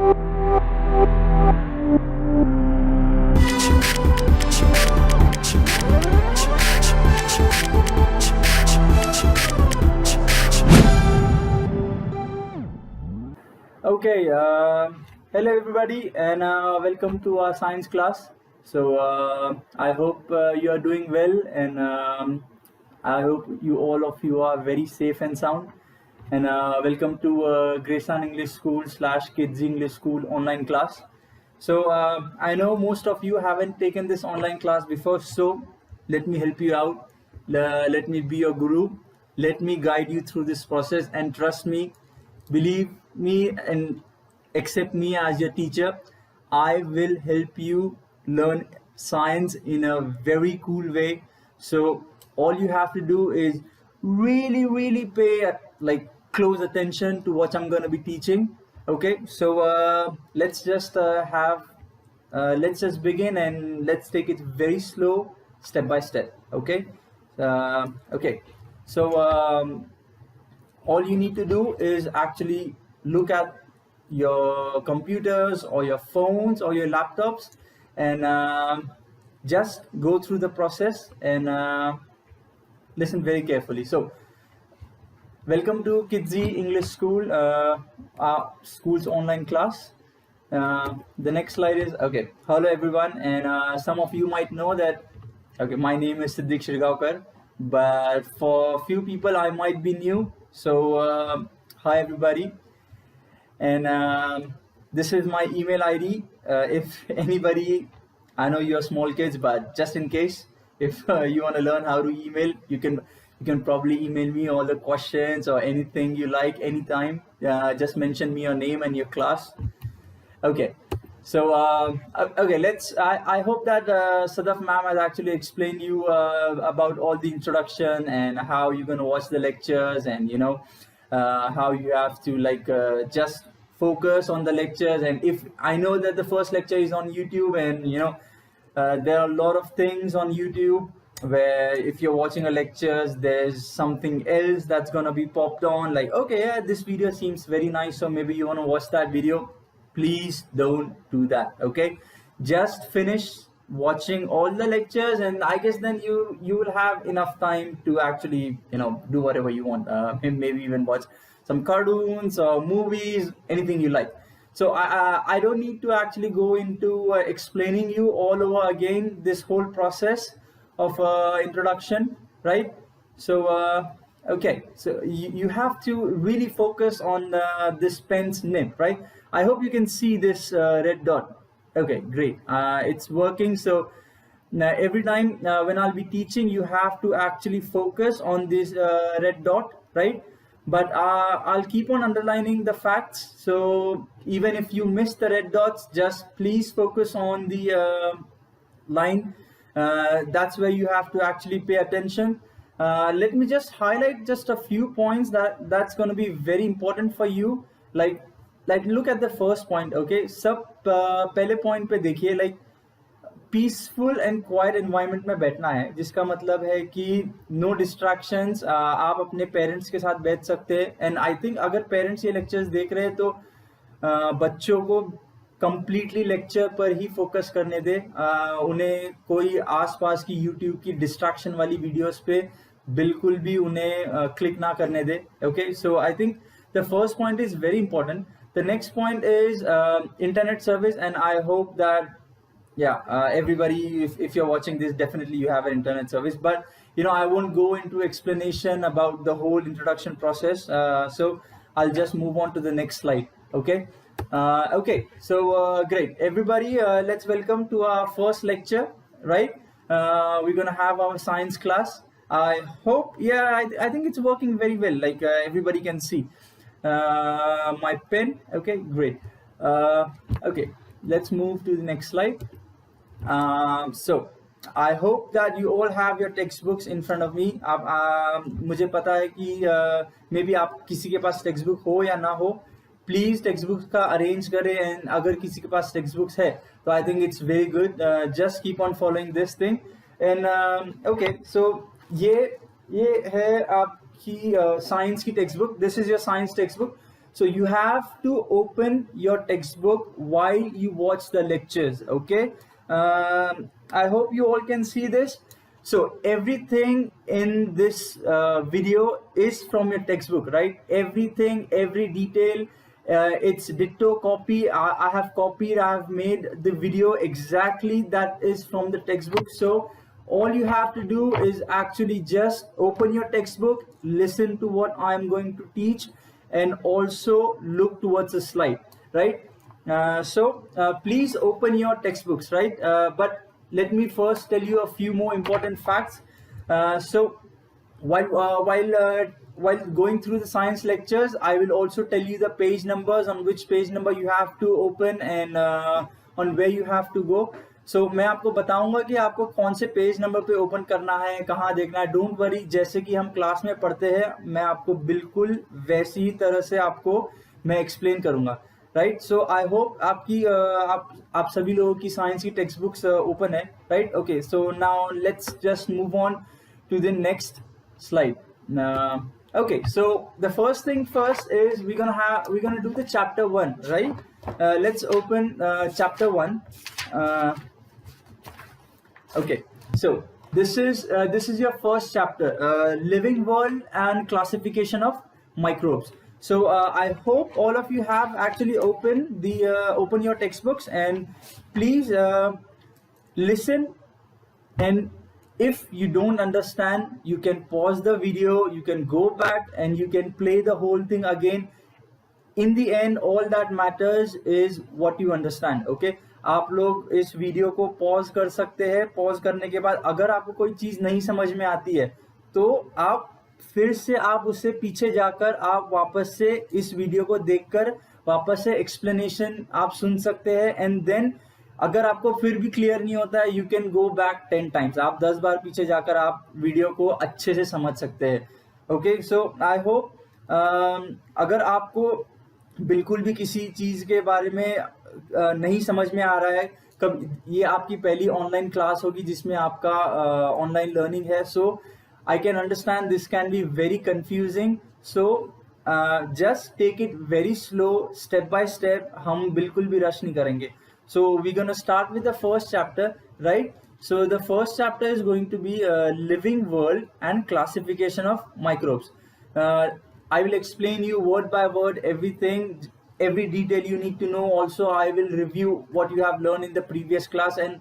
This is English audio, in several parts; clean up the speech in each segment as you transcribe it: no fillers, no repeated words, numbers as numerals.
Okay, hello everybody, and welcome to our science class. So I hope you are doing well, and I hope all of you are very safe and sound. And welcome to Graceland English School / Kids English School online class. So I know most of you haven't taken this online class before, so let me help you out. Let me be your guru. Let me guide you through this process, and trust me, believe me, and accept me as your teacher. I will help you learn science in a very cool way. So all you have to do is really pay close attention to what I'm going to be teaching. Okay, so let's just begin, and let's take it very slow, step by step. Okay, okay. So all you need to do is actually look at your computers or your phones or your laptops, and just go through the process, and listen very carefully. So welcome to Kidsy English School, our school's online class. The next slide is, okay, hello everyone, and some of you might know that, okay, my name is Siddiq Shirgaonkar, but for a few people I might be new. So hi everybody, and this is my email ID. If anybody, I know you're small kids, but just in case, if you want to learn how to email, you can probably email me all the questions or anything you like anytime. Just mention me your name and your class. Okay, so okay, I hope that Sadaf ma'am has actually explained you about all the introduction and how you're going to watch the lectures, and how you have to just focus on the lectures. And if I know that the first lecture is on YouTube, and there are a lot of things on YouTube where if you're watching a lectures, there's something else that's gonna be popped on, like, okay, yeah, this video seems very nice, so maybe you want to watch that video. Please don't do that. Okay, just finish watching all the lectures, and I guess then you will have enough time to actually do whatever you want, maybe even watch some cartoons or movies, anything you like. So I don't need to actually go into explaining you all over again this whole process of introduction, right? So okay, so you have to really focus on this pen's nib, right? I hope you can see this red dot. Okay, great. It's working. So now every time when I'll be teaching, you have to actually focus on this red dot, right? But I'll keep on underlining the facts. So even if you miss the red dots, just please focus on the line. That's where you have to actually pay attention. Let me just highlight just a few points that's going to be very important for you. Like look at the first point. Okay, सब पहले point पे देखिए, like peaceful and quite environment में बैठना है, जिसका मतलब है कि नो डिस्ट्रैक्शंस, आप अपने पेरेंट्स के साथ बैठ सकते हैं. एंड आई थिंक अगर पेरेंट्स ये लेक्चर्स देख रहे हैं तो बच्चों को कंप्लीटली लेक्चर पर ही फोकस करने दे. उन्हें कोई आसपास की यूट्यूब की डिस्ट्रैक्शन वाली वीडियोस पे बिल्कुल भी उन्हें क्लिक ना करने दे. Okay, so I think the first point is very important. The next point is internet service, and I hope that everybody, if you're watching this, definitely you have an internet service. But I won't go into explanation about the whole introduction process, so I'll just move on to the next slide. Okay, okay, so great everybody, let's welcome to our first lecture, right? We're gonna have our science class. I hope, I think it's working very well, like everybody can see my pen. Okay, great. Okay, let's move to the next slide. So I hope that you all have your textbooks in front of me. मुझे पता है कि maybe आप किसी के पास textbook हो या ना हो, please textbooks का arrange करें. and अगर किसी के पास textbooks है तो I think it's very good. Just keep on following this thing. And okay, so ये है आपकी science की textbook. This is your science textbook. So you have to open your textbook while you watch the lectures, okay? I hope you all can see this. So everything in this video is from your textbook, right? Everything, every detail, it's ditto copy. I have copied, I have made the video exactly that is from the textbook. So all you have to do is actually just open your textbook, listen to what I'm going to teach, and also look towards the slide, right? Please open your textbooks, right? But let me first tell you a few more important facts. So while going through the science lectures, I will also tell you the page numbers, on which page number you have to open, and on where you have to go. So मैं आपको बताऊंगा कि आपको कौन से page number पे open करना है, कहाँ देखना है. डोंट वरी, जैसे कि हम क्लास में पढ़ते हैं मैं आपको बिल्कुल वैसी ही तरह से आपको मैं एक्सप्लेन करूंगा, राइट? सो आई होप आपकी आप सभी लोगों की साइंस की टेक्स्ट बुक्स ओपन है, right? Okay, so now let's just move on to the next slide. Okay, so the first thing first is we're gonna do the chapter 1, right? Let's open chapter 1. Okay, so this is your first chapter, living world and classification of microbes. So I hope all of you have actually open your textbooks, and please listen, and if you don't understand, you can pause the video, you can go back and you can play the whole thing again. In the end, all that matters is what you understand, okay? आप लोग इस video को pause कर सकते हैं. Pause करने के बाद अगर आपको कोई चीज नहीं समझ में आती है तो आप फिर से आप उससे पीछे जाकर आप वापस से इस वीडियो को देखकर वापस से एक्सप्लेनेशन आप सुन सकते हैं. एंड देन अगर आपको फिर भी क्लियर नहीं होता है, you can go back 10 times. आप 10 बार पीछे जाकर आप वीडियो को अच्छे से समझ सकते हैं, ओके? सो आई होप अगर आपको बिल्कुल भी किसी चीज के बारे में नहीं समझ में आ रहा है, कब ये आपकी पहली ऑनलाइन क्लास होगी जिसमें आपका ऑनलाइन लर्निंग है, so I can understand this can be very confusing. So just take it very slow, step by step. हम बिल्कुल भी रश नहीं करेंगे. So we're going to start with the first chapter, right? So the first chapter is going to be living world and classification of microbes. I will explain you word by word everything, every detail you need to know. Also, I will review what you have learned in the previous class, and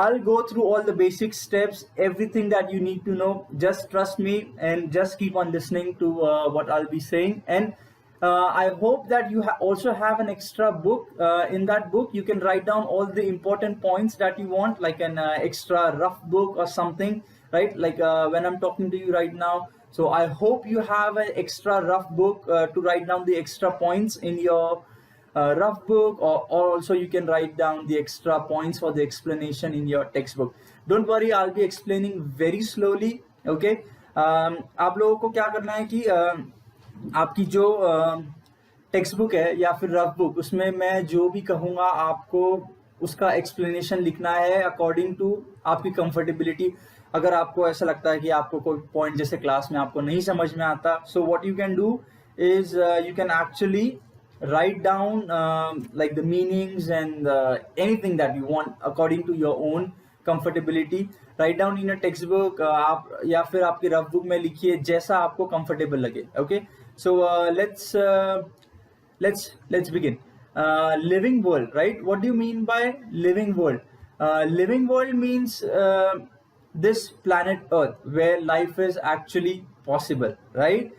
I'll go through all the basic steps, everything that you need to know. Just trust me and just keep on listening to what I'll be saying. And I hope that you also have an extra book. In that book, you can write down all the important points that you want, like an extra rough book or something, right? Like when I'm talking to you right now. So I hope you have an extra rough book to write down the extra points in your rough book, or also you can write down the extra points for the explanation in your textbook. Don't worry, I'll be explaining very slowly, okay? आप लोगों को क्या करना है कि आपकी जो text book है या फिर रफ बुक, उसमें मैं जो भी कहूँगा आपको उसका एक्सप्लेनेशन लिखना है अकॉर्डिंग टू आपकी कंफर्टेबिलिटी. अगर आपको ऐसा लगता है कि आपको कोई पॉइंट जैसे क्लास में आपको नहीं समझ में आता, so what you can do is you can actually write down like the meanings and anything that you want according to your own comfortability. Write down in a textbook, आप या फिर आपकी रफ बुक में लिखिए जैसा आपको comfortable लगे, okay? So let's begin. Living world, right? What do you mean by living world? Living world means this planet Earth where life is actually possible, right?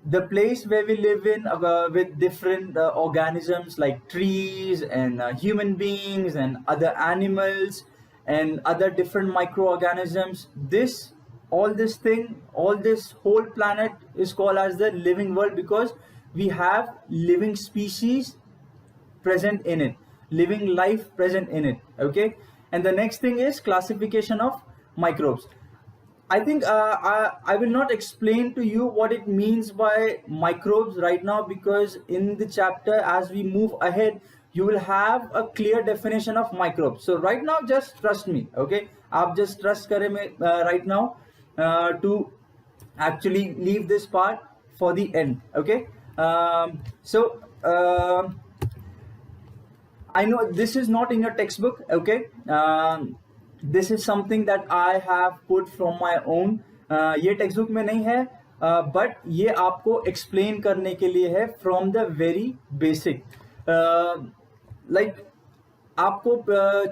The place where we live in with different organisms like trees and human beings and other animals and other different microorganisms. All this whole planet is called as the living world because we have living species present in it, living life present in it, okay? And the next thing is classification of microbes. I think I will not explain to you what it means by microbes right now, because in the chapter as we move ahead you will have a clear definition of microbes. So right now just trust me, okay? आप just trust करें right now to actually leave this part. for the end. Okay, so I know this is not in your textbook. Okay, this is something that I have put from my own. ये textbook में नहीं है, but ये आपको explain करने के लिए है from the very basic. Like आपको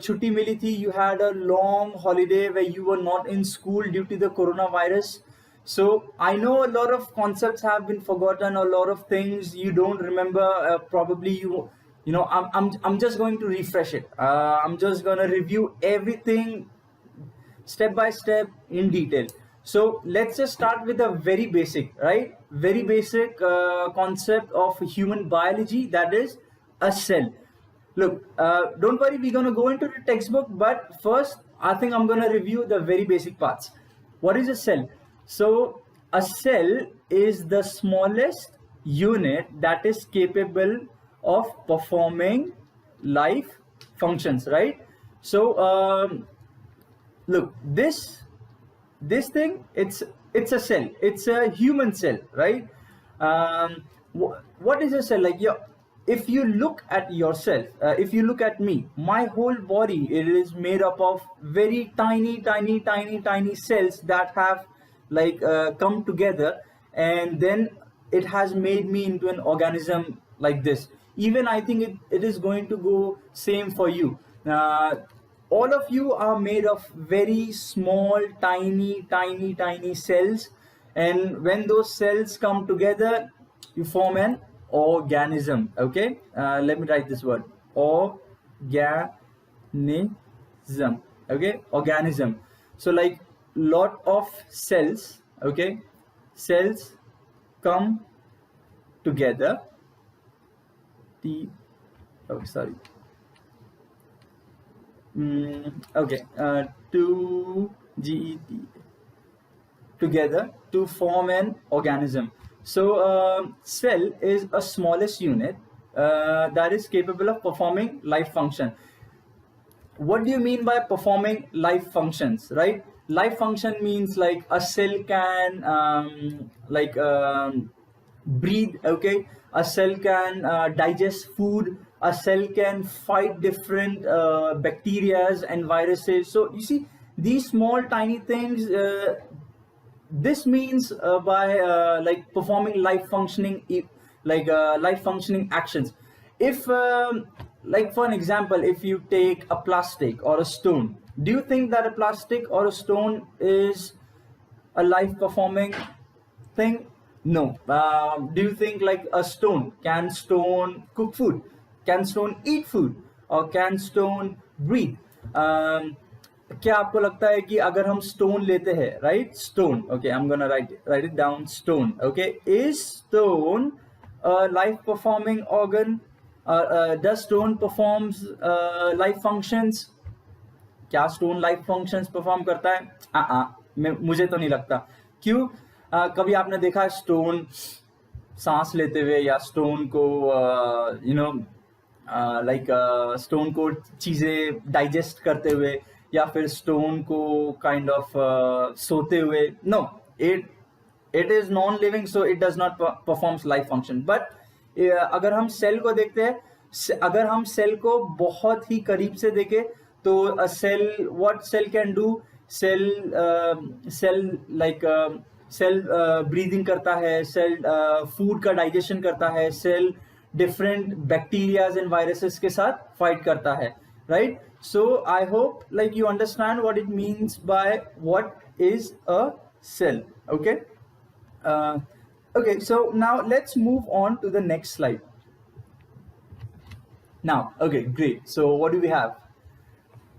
छुट्टी मिली थी, you had a long holiday where you were not in school due to the coronavirus. So I know a lot of concepts have been forgotten, a lot of things you don't remember. Probably you know I'm just going to refresh it. I'm just going to review everything step by step in detail. So let's just start with a very basic, right? Very basic concept of human biology, that is a cell. Look, don't worry, we're going to go into the textbook, but first I think I'm going to review the very basic parts. What is a cell? So a cell is the smallest unit that is capable of performing life functions, right? So look, this thing, it's a cell, it's a human cell, right? What is a cell? Like, if you look at yourself, if you look at me, my whole body, it is made up of very tiny cells that have like come together, and then it has made me into an organism like this. Even I think it is going to go same for you. All of you are made of very small, tiny cells, and when those cells come together, you form an organism. Okay, let me write this word, organism. Okay, organism. So like lot of cells, okay, cells come together. Together to form an organism. So cell is a smallest unit that is capable of performing life function. What do you mean by performing life functions, right? Life function means like a cell can breathe, okay? A cell can digest food, a cell can fight different bacteria and viruses. So you see, these small tiny things, this means by like performing life functioning, life functioning actions. If like for an example, if you take a plastic or a stone, do you think that a plastic or a stone is a life performing thing? No. Do you think like a stone, can stone cook food, can stone eat food, or can stone breathe? क्या आपको लगता है कि अगर हम stone लेते हैं, right? Stone, okay, I am gonna right it down, stone, okay, is stone life performing organ? Does stone performs life functions? क्या स्टोन लाइफ फंक्शंस परफॉर्म करता है? मुझे तो नहीं लगता. क्यों? कभी आपने देखा स्टोन सांस लेते हुए, या स्टोन को स्टोन को चीजें डाइजेस्ट करते हुए, या फिर स्टोन को काइंड ऑफ सोते हुए? No, it is non living, so it does not performs life function. But अगर हम सेल को देखते हैं, अगर हम सेल को बहुत ही करीब से देखें, तो a cell, what cell can do? Cell breathing करता है, सेल फूड का डाइजेशन करता है, cell different bacterias and viruses के साथ फाइट करता है, right? So I hope like you understand what it means by what is a cell. Okay. Okay. So now let's move on to the next slide. Now, okay, great. So what do we have?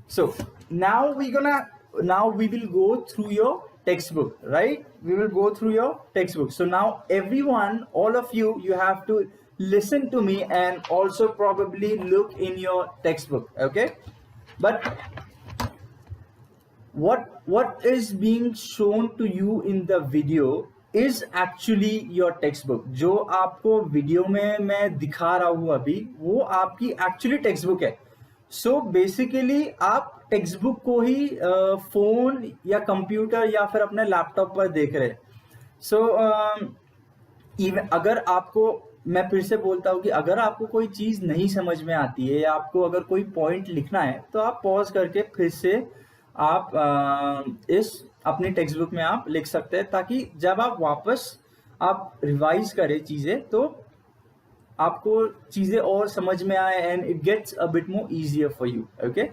So now we will go through your textbook, right? We will go through your textbook. So now everyone, all of you, you have to listen to me and also probably look in your textbook. Okay. But what is being shown to you in the video is actually your textbook. जो आपको video में मैं दिखा रहा हूँ अभी, वो आपकी एक्चुअली टेक्स्ट बुक है. सो बेसिकली आप टेक्स्ट बुक को ही फोन या कंप्यूटर या फिर अपने लैपटॉप पर देख रहे हैं. सो इवन अगर आपको, मैं फिर से बोलता हूँ कि अगर आपको कोई चीज नहीं समझ में आती है या आपको अगर कोई पॉइंट लिखना है तो आप पॉज करके फिर से आप इस अपनी टेक्स्ट बुक में आप लिख सकते हैं, ताकि जब आप वापस आप रिवाइज करें चीजें तो आपको चीजें और समझ में आए and it gets a bit more easier for you. Okay,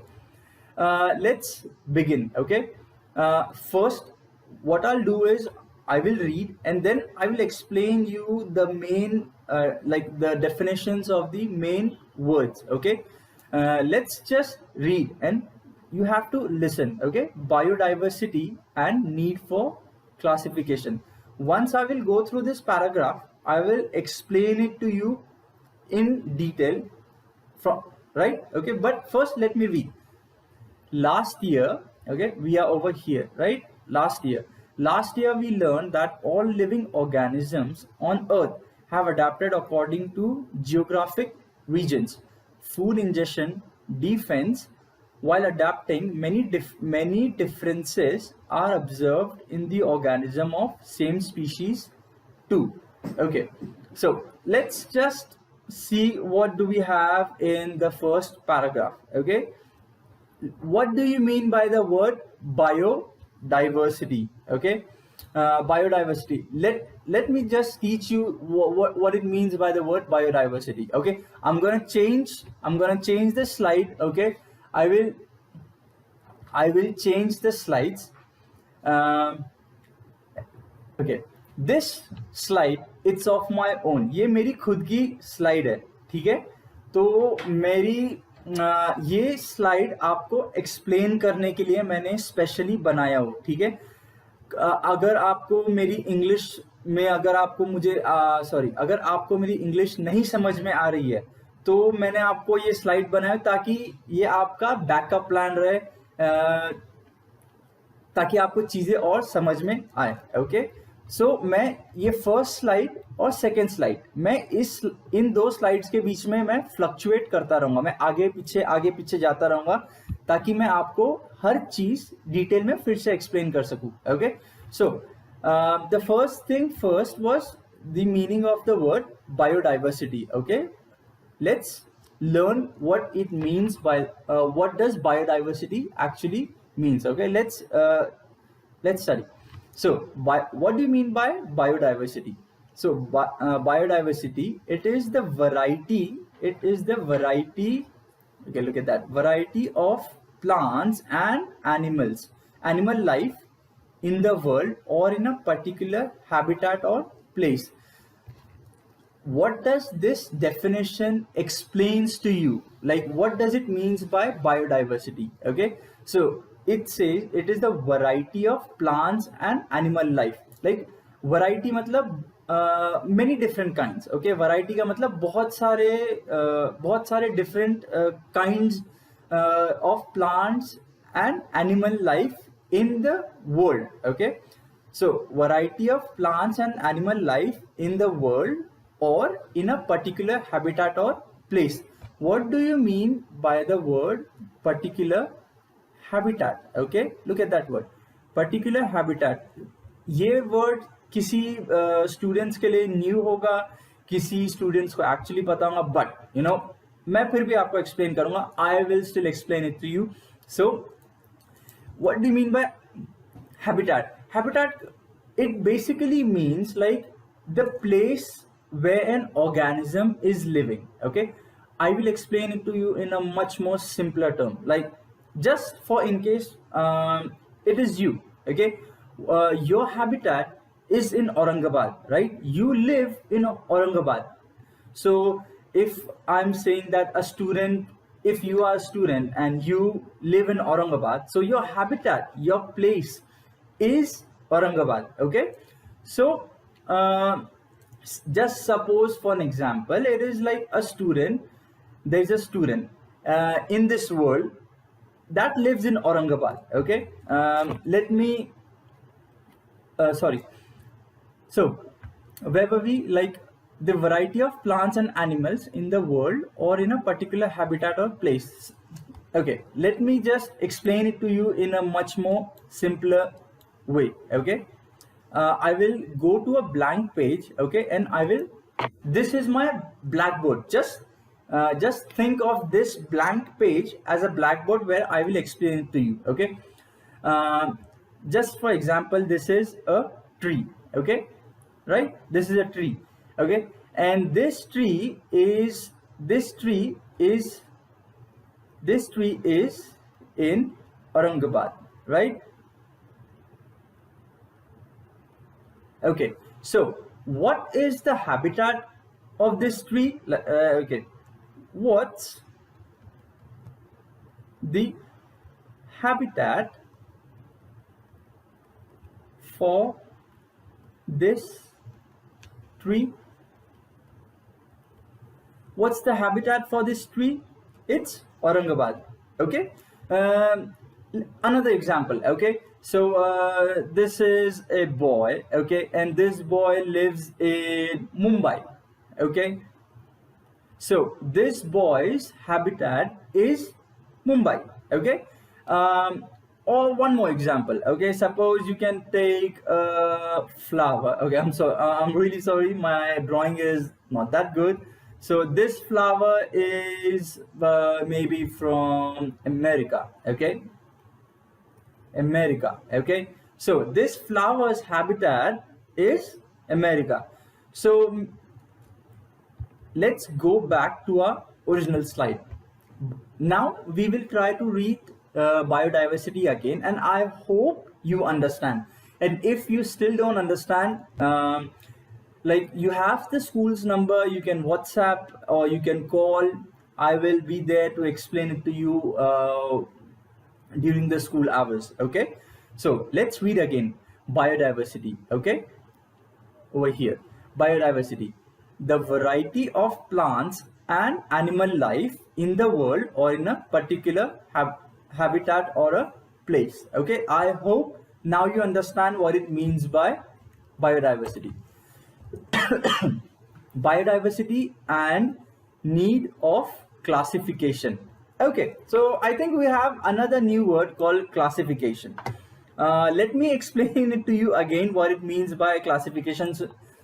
let's begin. Okay, first what I'll do is I will read and then I will explain you the main like the definitions of the main words. Okay, let's just read and you have to listen. Okay, biodiversity and need for classification. Once I will go through this paragraph, I will explain it to you in detail from right. Okay, but first let me read. Last year, okay, we are over here, right? Last year we learned that all living organisms on earth have adapted according to geographic regions. Food ingestion, defense. While adapting, many differences are observed in the organism of same species too. Okay, so let's just see what do we have in the first paragraph. Okay, what do you mean by the word biodiversity? Okay, biodiversity, let me just teach you what it means by the word biodiversity. Okay, I'm gonna change the slide. Okay, I will change the slides. Okay, this slide it's of my own. ये मेरी खुद की slide है, ठीक है? तो मेरी ये स्लाइड आपको एक्सप्लेन करने के लिए मैंने स्पेशली बनाया हो, ठीक है? अगर आपको मेरी इंग्लिश में अगर आपको मेरी इंग्लिश नहीं समझ में आ रही है तो मैंने आपको ये स्लाइड बनाया ताकि ये आपका बैकअप प्लान रहे, ताकि आपको चीजें और समझ में आए. ओके, सो मैं ये फर्स्ट स्लाइड और सेकेंड स्लाइड, मैं इन दो स्लाइड्स के बीच में मैं फ्लक्चुएट करता रहूंगा, मैं आगे पीछे जाता रहूंगा ताकि मैं आपको हर चीज डिटेल में फिर से एक्सप्लेन कर सकूं. Okay, so the first thing first was the meaning of the word biodiversity. Okay, let's learn what it means by what does biodiversity actually means. Okay, let's study. So what do you mean by biodiversity? So biodiversity, it is the variety, okay, look at that, variety of plants and animal life in the world or in a particular habitat or place. What does this definition explains to you? Like, what does it means by biodiversity? Okay, so it says it is the variety of plants and animal life. Like, variety मतलब many different kinds. Okay, variety का मतलब बहुत सारे different kinds of plants and animal life in the world. Okay, so variety of plants and animal life in the world or in a particular habitat or place. What do you mean by the word particular habitat? Okay, look at that word, particular habitat. ये word किसी students के लिए new होगा, किसी students को actually पता होगा, but you know मैं फिर भी आपको एक्सप्लेन करूंगा. I will still explain it to you. So what do you mean by habitat? Habitat, it basically means like the place where an organism is living. Okay, I will explain it to you in a much more simpler term, like just for in case it is you. Okay, your habitat is in Aurangabad, right? You live in Aurangabad. So if I'm saying that if you are a student and you live in Aurangabad, so your habitat, your place is Aurangabad. Okay, so just suppose for an example, it is like there's a student in this world that lives in Aurangabad. Okay, so where were we? Like, the variety of plants and animals in the world or in a particular habitat or place. Okay, let me just explain it to you in a much more simpler way. Okay, I will go to a blank page, okay, and I will, this is my blackboard. Just think of this blank page as a blackboard where I will explain it to you, okay. Just for example, this is a tree, okay, right? This is a tree, okay, and this tree is in Aurangabad, right? Okay, so what is the habitat of this tree? Okay, what's the habitat for this tree? What's the habitat for this tree? It's Aurangabad, okay. Another example, okay. So this is a boy, okay, and this boy lives in Mumbai, okay. So this boy's habitat is Mumbai, okay. Or one more example, okay. Suppose you can take a flower, okay. I'm really sorry, my drawing is not that good. So this flower is maybe from America, okay. America, okay. So this flower's habitat is America. So let's go back to our original slide. Now we will try to read biodiversity again, and I hope you understand. And if you still don't understand, like, you have the school's number, you can WhatsApp or you can call. I will be there to explain it to you during the school hours, okay. So let's read again. Biodiversity, okay, over here. Biodiversity, the variety of plants and animal life in the world or in a particular habitat or a place, okay. I hope now you understand what it means by biodiversity. Biodiversity and need of classification. Okay, so I think we have another new word called classification. Let me explain it to you again what it means by classification.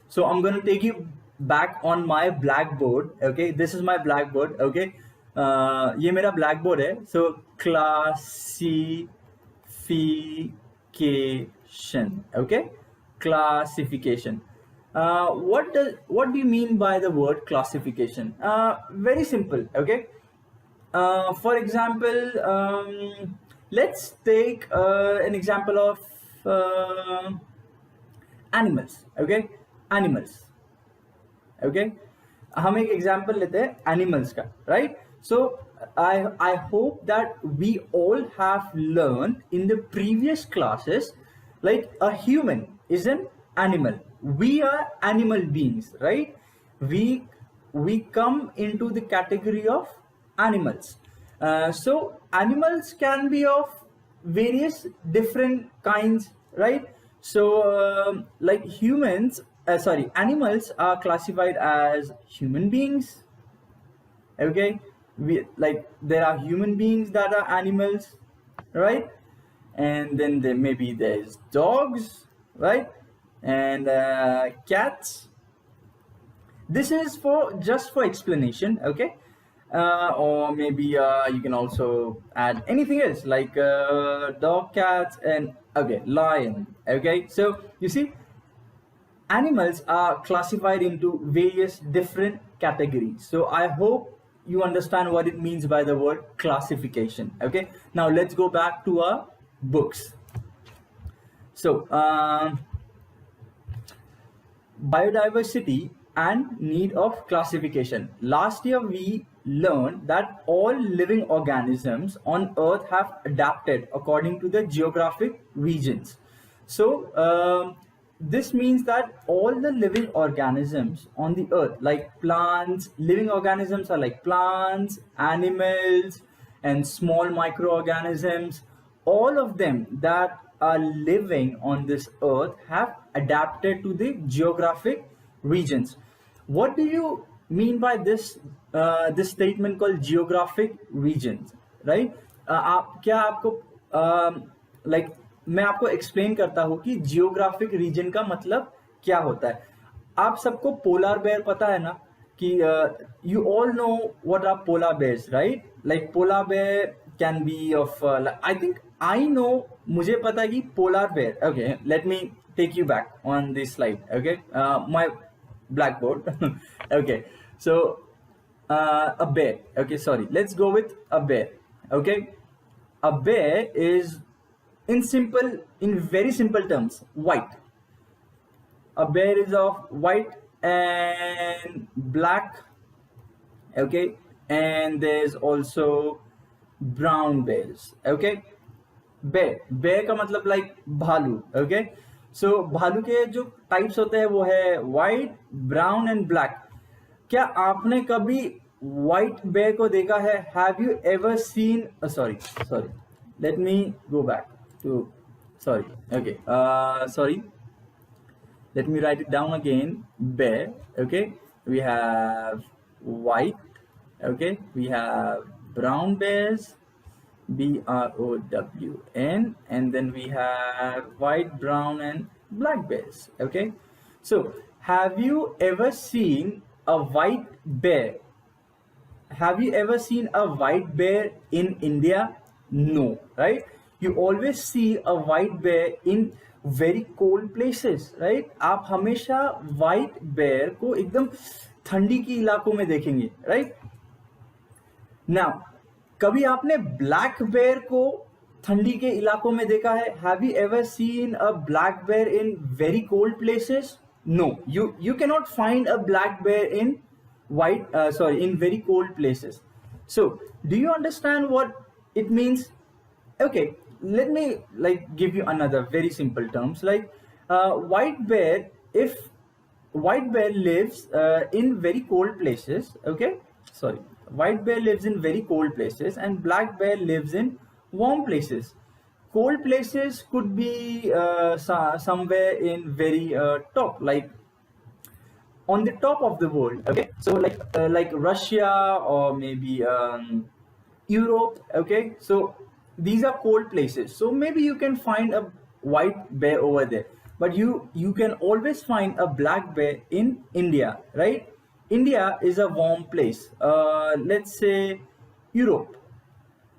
So I'm going to take you back on my blackboard, okay. This is my blackboard, okay. ये मेरा blackboard है. So classification, okay. Classification. What do you mean by the word classification? Very simple, okay. For example, let's take an example of animals, okay. Animals, okay. हम एक example लेते हैं animals का, right? So I hope that we all have learned in the previous classes, like, a human is an animal. We are animal beings, right? We come into the category of animals. So animals can be of various different kinds, right? So like animals are classified as human beings, okay. There are human beings that are animals, right? And then there's dogs, right? And cats. This is just for explanation, okay. Or maybe you can also add anything else, like dog, cats, and okay, lion, okay. So you see, animals are classified into various different categories. So I hope you understand what it means by the word classification, okay. Now let's go back to our books. So biodiversity and need of classification. Last year we learned that all living organisms on Earth have adapted according to the geographic regions. So this means that all the living organisms on the Earth, like plants, living organisms are like plants, animals, and small microorganisms, all of them that are living on this Earth have adapted to the geographic regions. What do you mean by this statement called geographic regions, right? क्या आपको like मैं आपको explain करता हूँ कि geographic reason का मतलब क्या होता है। आप सबको पोलार बेयर पता है ना, कि you all know what are polar bears, right? Like polar bear can be of I think I know, मुझे पता है कि polar bear, okay let me take you back on this slide, okay my blackboard. Okay, so a bear, okay, sorry, let's go with a bear. Okay, a bear is in very simple terms, white. A bear is of white and black, okay, and there's also brown bears. Okay, bear का मतलब like भालू, okay. सो भालू के जो types होते हैं वो है व्हाइट, ब्राउन एंड ब्लैक। क्या आपने कभी व्हाइट बेयर को देखा है? Have you ever seen, sorry let me go back to, sorry, sorry, let me write it down again. Bear, okay, we have white, okay, we have brown bears, BROWN, and then we have white, brown and black bears. Okay, so have you ever seen a white bear? Have you ever seen a white bear in India? No, right? You always see a white bear in very cold places, right? आप हमेशा white bear को एकदम ठंडी की इलाकों में देखेंगे, right? Now, कभी आपने ब्लैक बेयर को ठंडी के इलाकों में देखा है? Have you ever seen a black bear in very cold places? No, you can not find a black bear in in very cold places. So do you understand what it means? Okay, let me like give you another very simple terms, like white bear, if white bear lives in very cold places, okay, sorry, white bear lives in very cold places and black bear lives in warm places. Cold places could be somewhere in very top, like on the top of the world, okay, so like Russia or maybe Europe, okay, so these are cold places, so maybe you can find a white bear over there, but you can always find a black bear in India, right? India is a warm place, let's say Europe,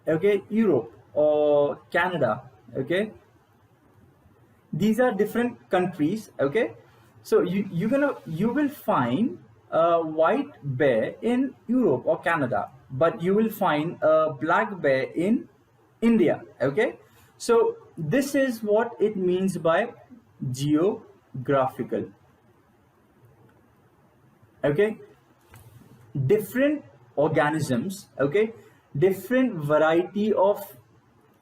okay, Europe or Canada, okay, these are different countries, okay. So you will find a white bear in Europe or Canada, but you will find a black bear in India, okay. So this is what it means by geographical, okay. Different organisms, okay, different variety of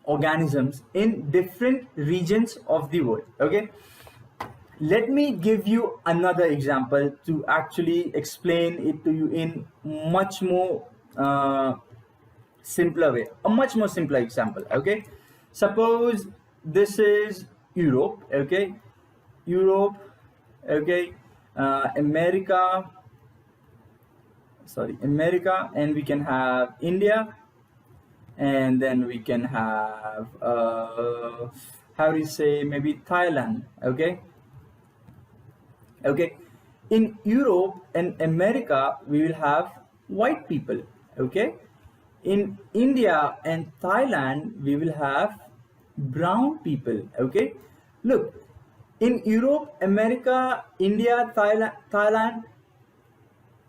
organisms in different regions of the world, okay. Let me give you another example to actually explain it to you in much more simpler way, a much more simpler example, okay. Suppose this is Europe, okay, Europe, okay, America, and we can have India, and then we can have how do you say, maybe Thailand, okay. Okay, in Europe and America we will have white people, okay. In India and Thailand we will have brown people, okay. Look, in Europe, America, India, Thailand,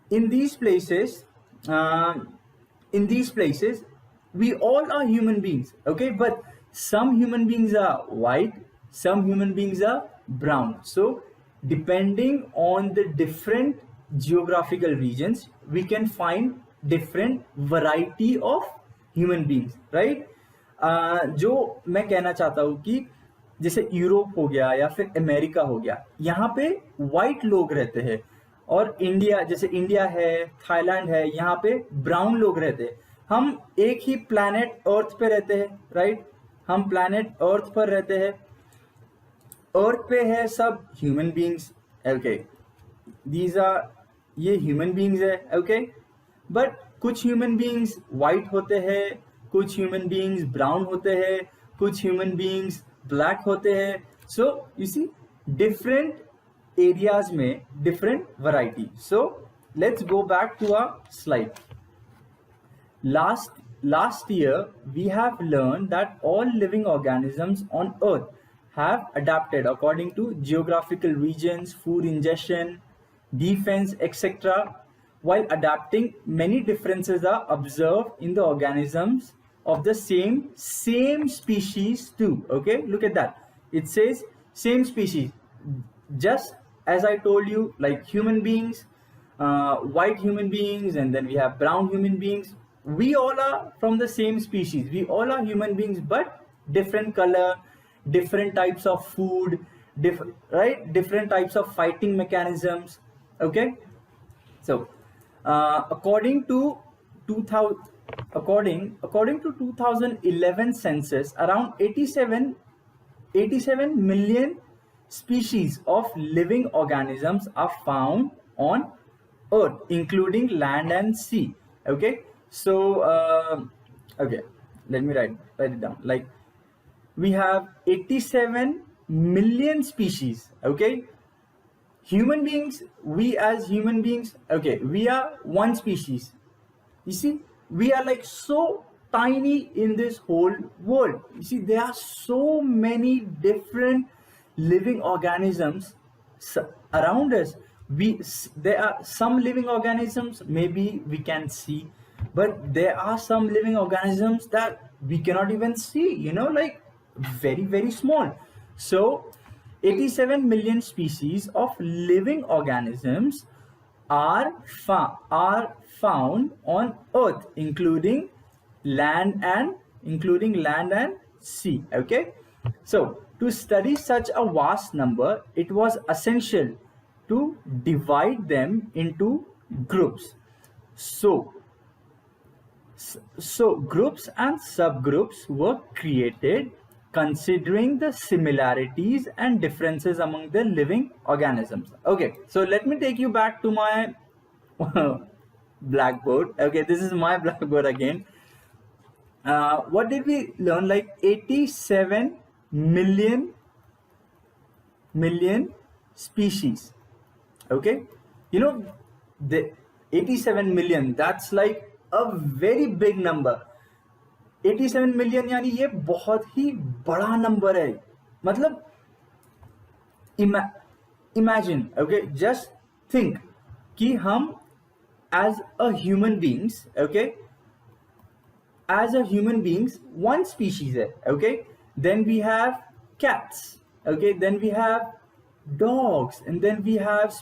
in these places we all are human beings, okay, but some human beings are white, some human beings are brown. So depending on the different geographical regions we can find different variety of human beings, right? जो मैं कहना चाहता हूँ कि जैसे Europe हो गया या फिर अमेरिका हो गया, यहाँ पे वाइट लोग रहते हैं, और इंडिया, जैसे इंडिया है, थाईलैंड है, यहाँ पे ब्राउन लोग रहते हैं। हम एक ही प्लैनेट अर्थ पे रहते हैं, राइट? हम प्लैनेट अर्थ पर रहते हैं, अर्थ पे है सब human beings, okay, these are, ये ह्यूमन बींग्स है, ओके, बट कुछ ह्यूमन बींग्स वाइट होते हैं, कुछ ह्यूमन बींग्स ब्राउन होते हैं, कुछ ह्यूमन बींग्स black होते हैं. So you see different areas में different variety. So let's go back to our slide. Last year we have learned that all living organisms on earth have adapted according to geographical regions, food ingestion, defense, etc. While adapting, many differences are observed in the organisms of the same species too. Okay, look at that. It says same species. Just as I told you, like human beings, white human beings, and then we have brown human beings. We all are from the same species. We all are human beings, but different color, different types of food, different types of fighting mechanisms. Okay, so according to 2011 census, around 87 million species of living organisms are found on earth, including land and sea. Okay, so okay, let me write it down. Like, we have 87 million species. Okay, human beings, we as human beings, okay, we are one species. You see, we are like so tiny in this whole world. You see, there are so many different living organisms around us. There are some living organisms maybe we can see, but there are some living organisms that we cannot even see, you know, like very, very small. So 87 million species of living organisms are found on earth, including land and sea. Okay, so to study such a vast number, it was essential to divide them into groups. So groups and subgroups were created considering the similarities and differences among the living organisms. Okay, so let me take you back to my blackboard. Okay, this is my blackboard again. What did we learn? Like 87 million species. Okay, you know, the 87 million, that's like a very big number. 87 million यानी ये बहुत ही बड़ा number है. मतलब imagine, okay, just think कि हम as a human beings, okay, as a human beings, one species है. Okay, then we have cats. Okay, then we have dogs, and then we have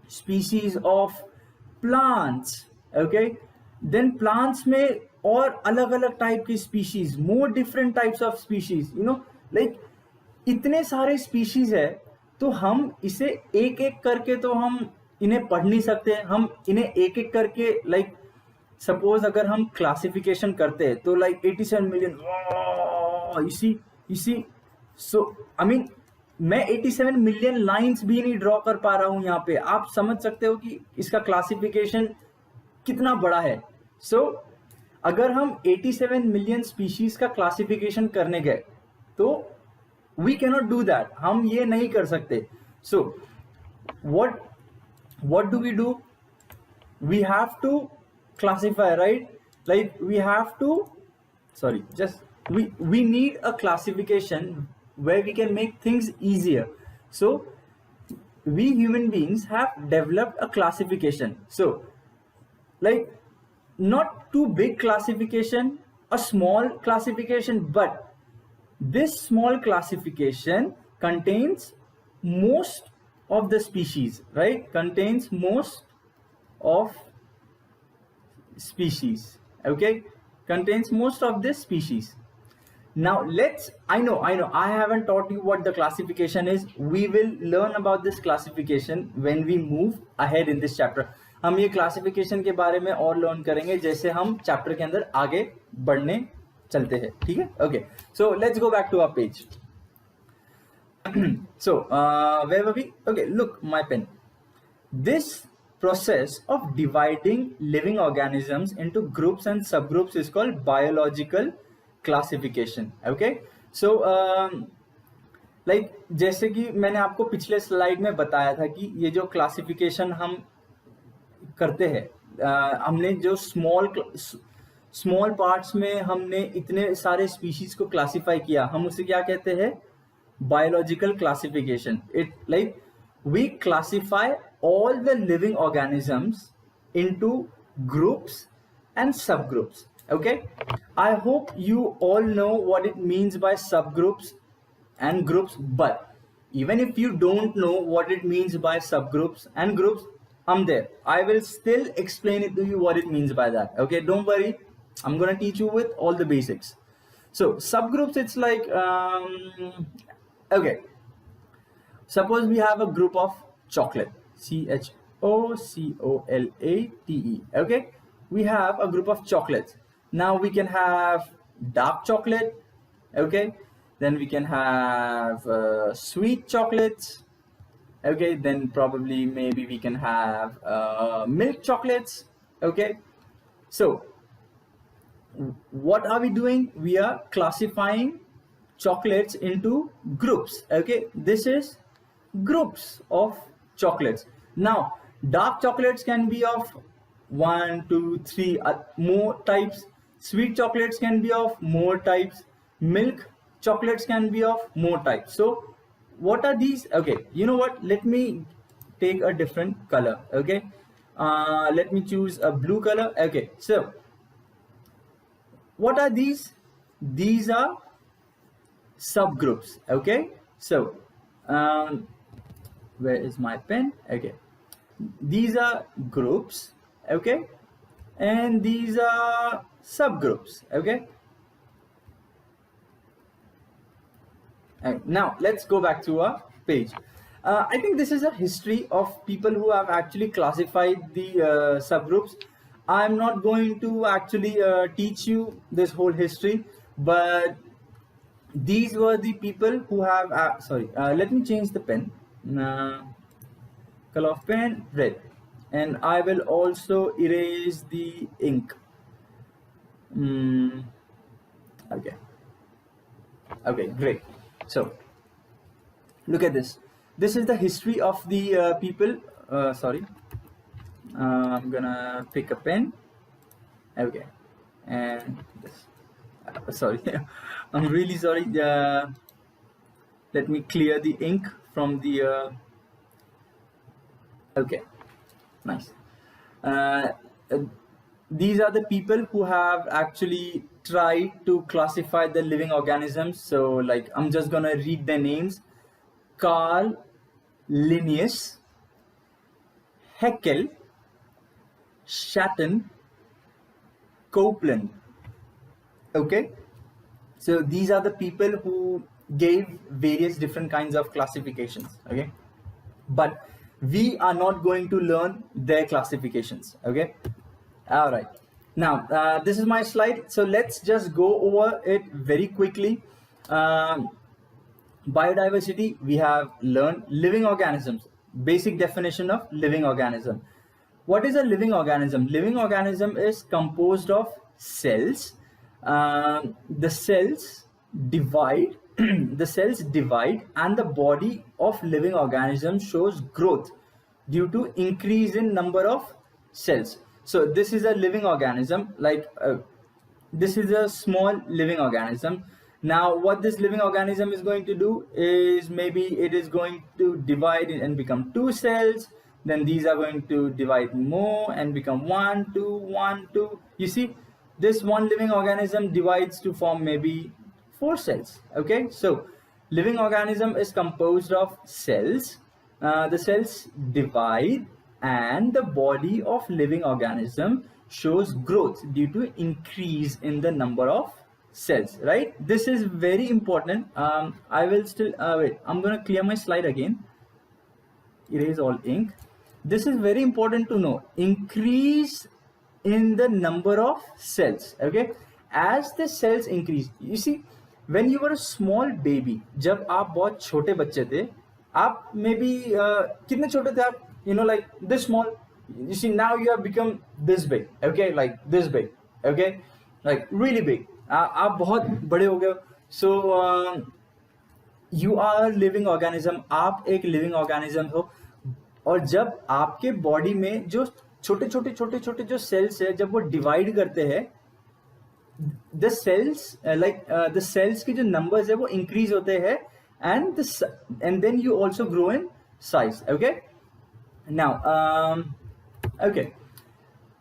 species of plants. Okay, then plants में और अलग अलग type की species, more different types of species, you know, like इतने सारे species है, तो हम इसे एक एक करके तो हम इन्हें पढ़ नहीं सकते. हम इन्हें एक एक करके, लाइक सपोज अगर हम क्लासिफिकेशन करते हैं तो लाइक 87 मिलियन, इसी सो आई मीन मैं 87 मिलियन लाइंस भी नहीं ड्रॉ कर पा रहा हूं यहाँ पे. आप समझ सकते हो कि इसका क्लासिफिकेशन कितना बड़ा है. सो अगर हम 87 मिलियन स्पीशीज का क्लासिफिकेशन करने गए तो वी कैनॉट डू दैट, हम ये नहीं कर सकते. सो what do? We have to classify, right? Like we have to, sorry, just we need a classification where we can make things easier. So we human beings have developed a classification. So like not too big classification, a small classification, but this small classification contains most of the species, right? Contains most of species. Okay, contains most of this species. Now let's, I know I haven't taught you what the classification is. We will learn about this classification when we move ahead in this chapter. हम ये classification के बारे में और learn करेंगे जैसे हम chapter के अंदर आगे बढ़ने चलते हैं. ठीक है, okay. So let's go back to our page. So where were we? Okay, look, my pen. This process of dividing living organisms into groups and subgroups is called biological classification. Okay, so like जैसे कि मैंने आपको पिछले slide में बताया था कि ये जो क्लासिफिकेशन हम करते हैं, हमने जो स्मॉल पार्ट्स में हमने इतने सारे स्पीशीज को क्लासिफाई किया, हम उसे क्या कहते हैं? Biological classification. It like we classify all the living organisms into groups and subgroups. Okay, I hope you all know what it means by subgroups and groups, but even if you don't know what it means by subgroups and groups, I'm there. I will still explain it to you what it means by that. Okay, don't worry, I'm gonna teach you with all the basics. So subgroups, it's like okay, suppose we have a group of chocolate, CHOCOLATE. Okay, we have a group of chocolates. Now we can have dark chocolate. Okay, then we can have sweet chocolates. Okay, then probably maybe we can have milk chocolates. Okay, so what are we doing? We are classifying chocolates into groups. Okay, this is groups of chocolates. Now dark chocolates can be of 1 2 3 more types. Sweet chocolates can be of more types. Milk chocolates can be of more types. So what are these? Okay, you know what, let me take a different color. Okay, let me choose a blue color. Okay, so what are these? These are subgroups. Okay, so where is my pen? Okay, these are groups. Okay, and these are subgroups. Okay, now let's go back to our page. I think this is a history of people who have actually classified the subgroups. I'm not going to actually teach you this whole history, but these were the people who have let me change the pen. Color of pen red, and I will also erase the ink. Okay, great. So look at this. This is the history of the people. I'm gonna pick a pen. Okay, and this. Sorry, I'm really sorry. Let me clear the ink from the okay, nice. These are the people who have actually tried to classify the living organisms. So like I'm just gonna read their names: Carl Linnaeus, Haeckel, Shatton, Copeland. Okay, so these are the people who gave various different kinds of classifications. Okay, but we are not going to learn their classifications. Okay, all right. Now this is my slide, so let's just go over it very quickly. Biodiversity, we have learned. Living organisms, basic definition of living organism. What is a living organism? Living organism is composed of cells. The cells divide and the body of living organism shows growth due to increase in number of cells. So this is a living organism, like this is a small living organism. Now what this living organism is going to do is maybe it is going to divide and become 2 cells, then these are going to divide more and become 1 2 1 2. You see, this one living organism divides to form maybe 4 cells. Okay, so living organism is composed of cells. The cells divide and the body of living organism shows growth due to increase in the number of cells, right? This is very important. I will still wait, I'm going to clear my slide again, erase all ink. This is very important to know. Increase in the number of cells. Okay, as the cells increase, you see, when you were a small baby, जब आप बहुत छोटे बच्चे थे, आप maybe कितने छोटे थे आप? You know, like this small. You see, now you have become this big. Okay, like this big. Okay, like really big. आप बहुत बड़े हो गए. So you are living organism, आप एक लिविंग ऑर्गेनिज्म हो, और जब आपके बॉडी में जो छोटे छोटे छोटे छोटे जो सेल्स है, जब वो डिवाइड करते हैं, द सेल्स द सेल्स की जो नंबर्स है वो इंक्रीज होते हैं, and then you also grow in size. Okay, now okay,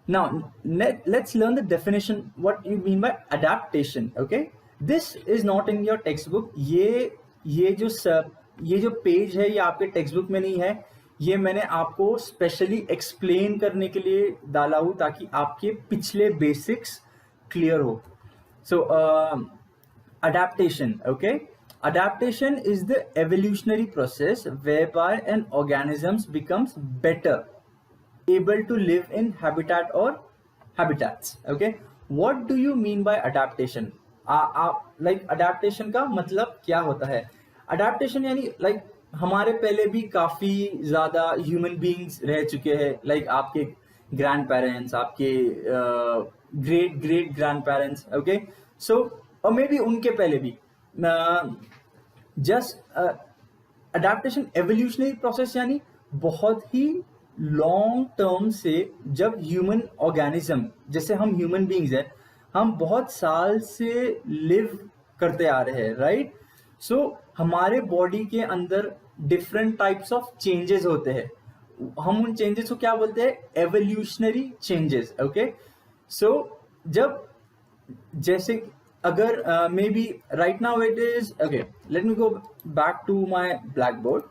now let's learn the definition, what you mean by adaptation. Okay, this is not in your textbook. ये जो page है ये आपके टेक्स्ट बुक में नहीं है, ये मैंने आपको स्पेशली एक्सप्लेन करने के लिए डाला हूं ताकि आपके पिछले बेसिक्स क्लियर हो. सो adaptation. Okay, adaptation is the evolutionary process whereby an organism becomes better able to live in habitat or habitats. Okay, what do you mean by adaptation? Like adaptation का मतलब क्या होता है? Adaptation यानी like हमारे पहले भी काफी ज्यादा ह्यूमन बीइंग्स रह चुके हैं, like आपके ग्रैंड पेरेंट्स, आपके great great grand parents. Okay, so और मे बी उनके पहले भी. जस्ट अडेप्टेशन एवोल्यूशनरी प्रोसेस यानी बहुत ही लॉन्ग टर्म से, जब ह्यूमन ऑर्गेनिज्म, जैसे हम ह्यूमन बीइंग्स हैं, हम बहुत साल से लिव करते आ रहे हैं, राइट? सो हमारे बॉडी के अंदर डिफरेंट टाइप्स ऑफ चेंजेस होते हैं. हम उन चेंजेस को क्या बोलते हैं? Evolutionary changes. ओके, सो जब जैसे अगर maybe right now it is, okay, let me go back to my black board.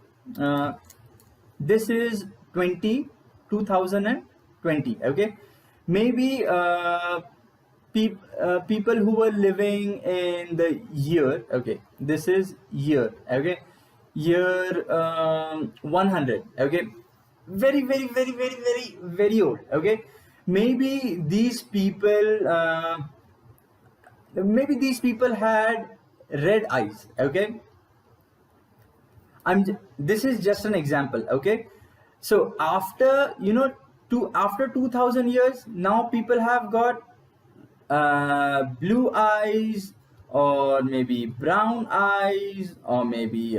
This is 2020. Okay, maybe people who were living in the year, okay, this is year, okay, year 100. Okay, very very very very very very old. Okay, maybe these people had red eyes. Okay, this is just an example. Okay, so after after 2000 years, now people have got blue eyes, or maybe brown eyes, or maybe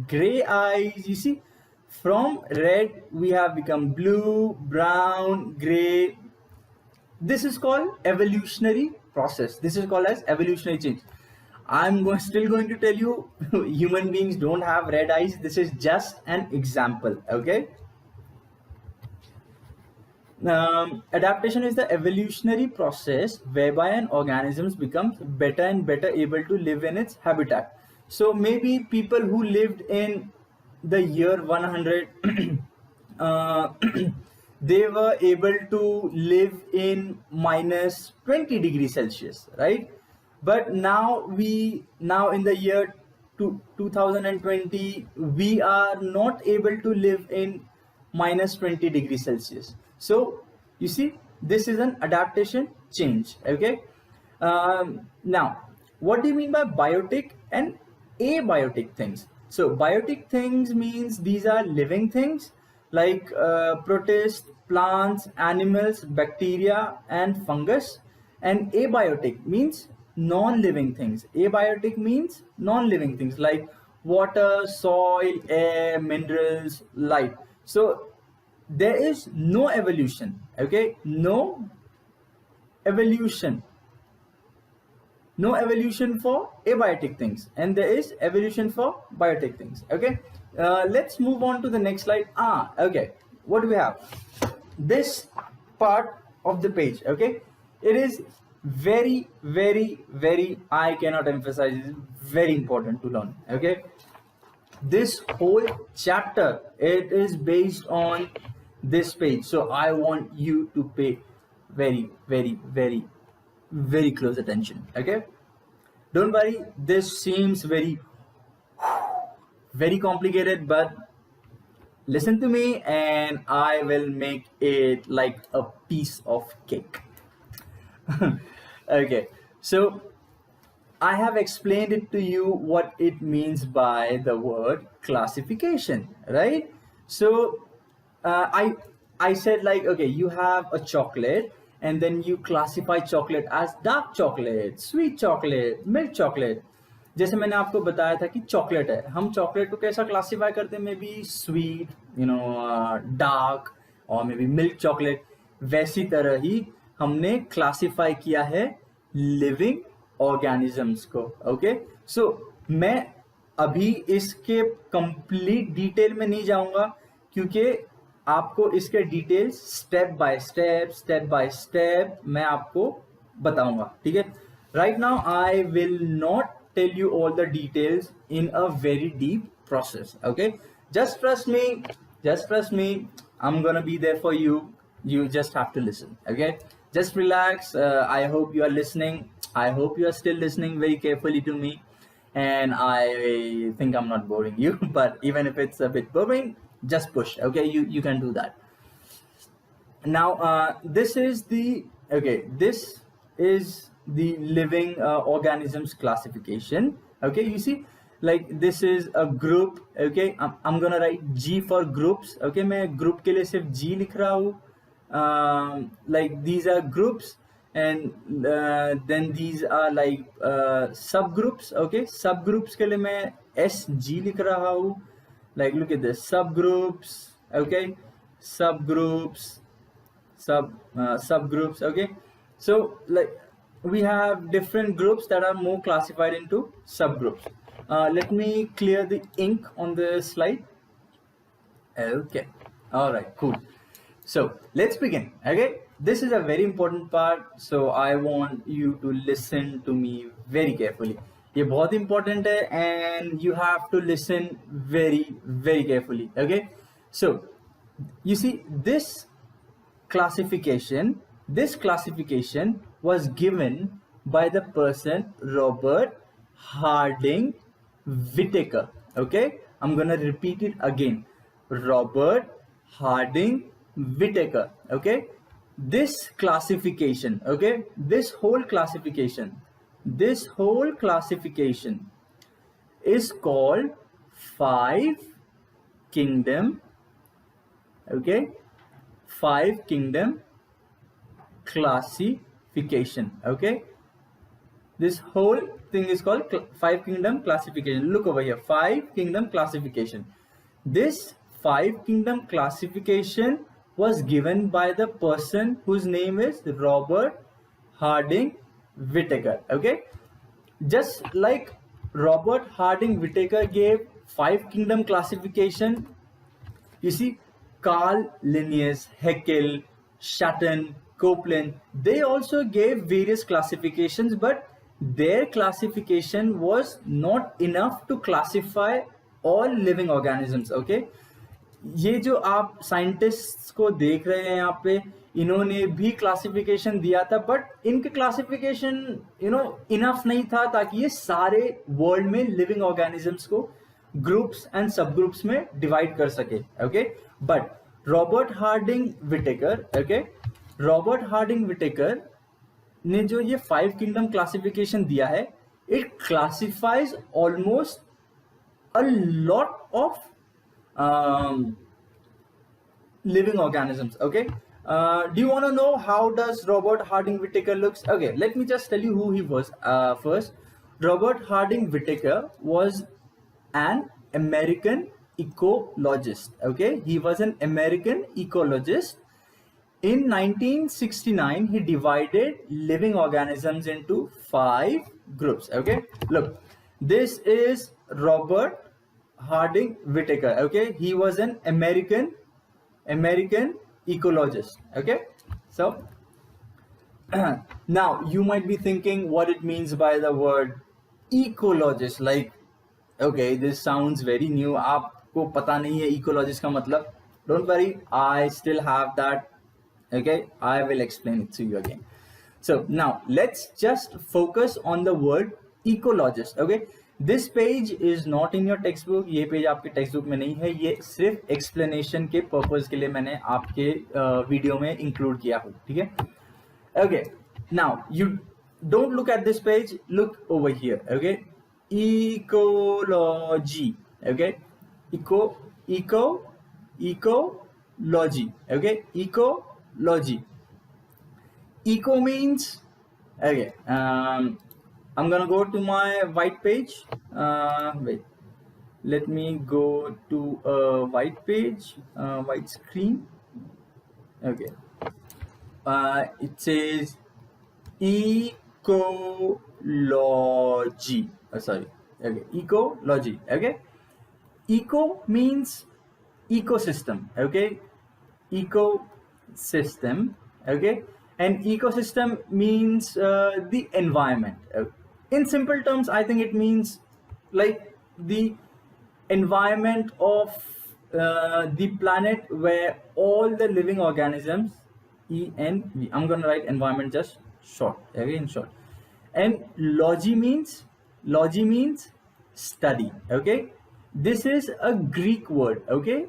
gray eyes. You see, from red we have become blue, brown, gray. This is called evolutionary process. This is called as evolutionary change. I'm still going to tell you human beings don't have red eyes. This is just an example. Okay, adaptation is the evolutionary process whereby an organism becomes better and better able to live in its habitat. So maybe people who lived in the year 100 they were able to live in minus 20 degrees Celsius, right? But now in the year 2020, we are not able to live in minus 20 degrees Celsius. So you see, this is an adaptation change. Okay, now what do you mean by biotic and abiotic things? So biotic things means these are living things like protists, plants, animals, bacteria and fungus. And abiotic means non-living things. Abiotic means non-living things like water, soil, air, minerals, light. So there is no evolution. Okay, no evolution for abiotic things, and there is evolution for biotic things. Okay, let's move on to the next slide. Okay, what do we have? This part of the page. Okay, it is very very very, I cannot emphasize, it is very important to learn. Okay, this whole chapter, it is based on this page, so I want you to pay very very very very close attention. Okay, don't worry, this seems very very complicated, but listen to me and I will make it like a piece of cake. Okay, so I have explained it to you what it means by the word classification, right? So I said, like, okay, you have a chocolate and then you classify chocolate as dark chocolate, sweet chocolate, milk chocolate. जैसे मैंने आपको बताया था कि chocolate है, हम chocolate को कैसा क्लासिफाई करते हैं, मे बी स्वीट, डार्क, और मे बी मिल्क चॉकलेट। वैसी तरह ही हमने क्लासिफाई किया है लिविंग ऑर्गेनिजम्स को। ओके, सो मैं अभी इसके कंप्लीट डिटेल में नहीं जाऊंगा, क्योंकि आपको इसके डिटेल्स स्टेप बाय स्टेप मैं आपको बताऊंगा, ठीक है। Right now I will not tell you all the details in a very deep process. Okay, just trust me, I'm gonna be there for you. You just have to listen. Okay, just relax. I hope you are listening. I hope you are still listening very carefully to me, and I think I'm not boring you. But even if it's a bit boring, just push. Okay, you can do that. Now this is the living organisms classification. Okay, you see, like this is a group. Okay, I'm gonna write G for groups. Okay, मैं group के लिए सिर्फ G लिख रहा हूँ. Like these are groups, and then these are like subgroups. Okay, subgroups के लिए मैं SG लिख रहा हूँ. Like look at this, subgroups. Okay, subgroups, subgroups. Okay, so like we have different groups that are more classified into subgroups. Let me clear the ink on the slide. Okay, all right, cool. So let's begin. Okay, this is a very important part, so I want you to listen to me very carefully. ये बहुत important है, and you have to listen very very carefully. Okay, so you see this classification was given by the person Robert Harding Whittaker. Okay, I'm gonna repeat it again. Robert Harding Whittaker. Okay, this classification, okay, this whole classification is called 5 kingdom. Okay, 5 kingdom classification. Okay, this whole thing is called 5 kingdom classification. Look over here, 5 kingdom classification. This 5 kingdom classification was given by the person whose name is Robert Harding Whittaker. Okay, just like Robert Harding Whittaker gave 5 kingdom classification, you see, Carl Linnaeus, Haeckel, Sutton, Copeland, they also gave various classifications, but their classification was not enough to classify all living organisms. Okay, ये जो आप scientists को देख रहे हैं यहाँ पे, इन्होंने भी क्लासिफिकेशन दिया था, बट इनके क्लासिफिकेशन इनफ नहीं था ताकि ये सारे वर्ल्ड में लिविंग ऑर्गेनिजम्स को ग्रुप्स एंड सब ग्रुप्स में डिवाइड कर सके. Okay, but Robert Harding Whittaker ने जो ये 5 किंगडम क्लासिफिकेशन दिया है, it classifies almost a lot of living organisms. Okay, do you want to know how does Robert Harding Whittaker looks? Okay, let me just tell you who he was. First, Robert Harding Whittaker was an American ecologist. Okay, he was an American ecologist. In 1969, he divided living organisms into 5 groups. Okay, look, this is Robert Harding Whittaker. Okay, he was an American ecologist. Okay, so now you might be thinking what it means by the word ecologist. Like, okay, this sounds very new. आपको पता नहीं है ecologist का मतलब? Don't worry, I still have that. Okay, I will explain it to you again. So now let's just focus on the word ecologist. Okay, this page is not in your text book. ये page आपके text book में नहीं है, ये सिर्फ explanation के purpose के लिए मैंने आपके वीडियो में इंक्लूड किया हूँ. ठीक है, okay. Now you don't look at this page, look over here. Okay, ecology. Okay, ecology. Okay, ecology. Eco means, okay, I'm gonna go to my white page. Wait, let me go to a white page, white screen. Okay. It says ecology. Sorry. Okay. Ecology. Okay. Eco means ecosystem. Okay. Ecosystem. Okay. And ecosystem means the environment. In simple terms, I think it means like the environment of the planet where all the living organisms, ENV, I'm going to write environment just short, okay, in short. And logy means study, okay. This is a Greek word, okay.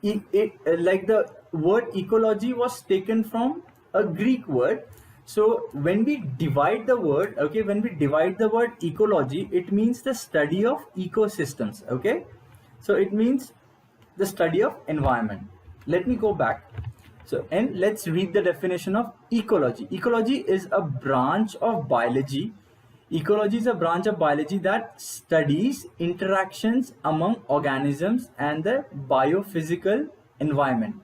Like the word ecology was taken from a Greek word. So when we divide the word, okay, when we divide the word ecology, it means the study of ecosystems, okay. So it means the study of environment. Let me go back. So, and let's read the definition of ecology. Ecology is a branch of biology. Ecology is a branch of biology that studies interactions among organisms and the biophysical environment,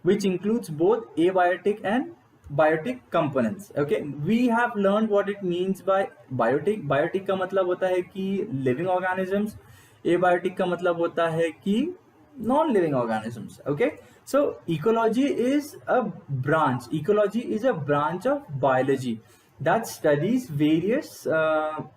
which includes both abiotic and biotic components. Okay, we have learned what it means by biotic. Biotic का मतलब होता है कि living organisms. Abiotic का मतलब होता है कि non-living organisms. Okay, so ecology is a branch. Ecology is a branch of biology that studies various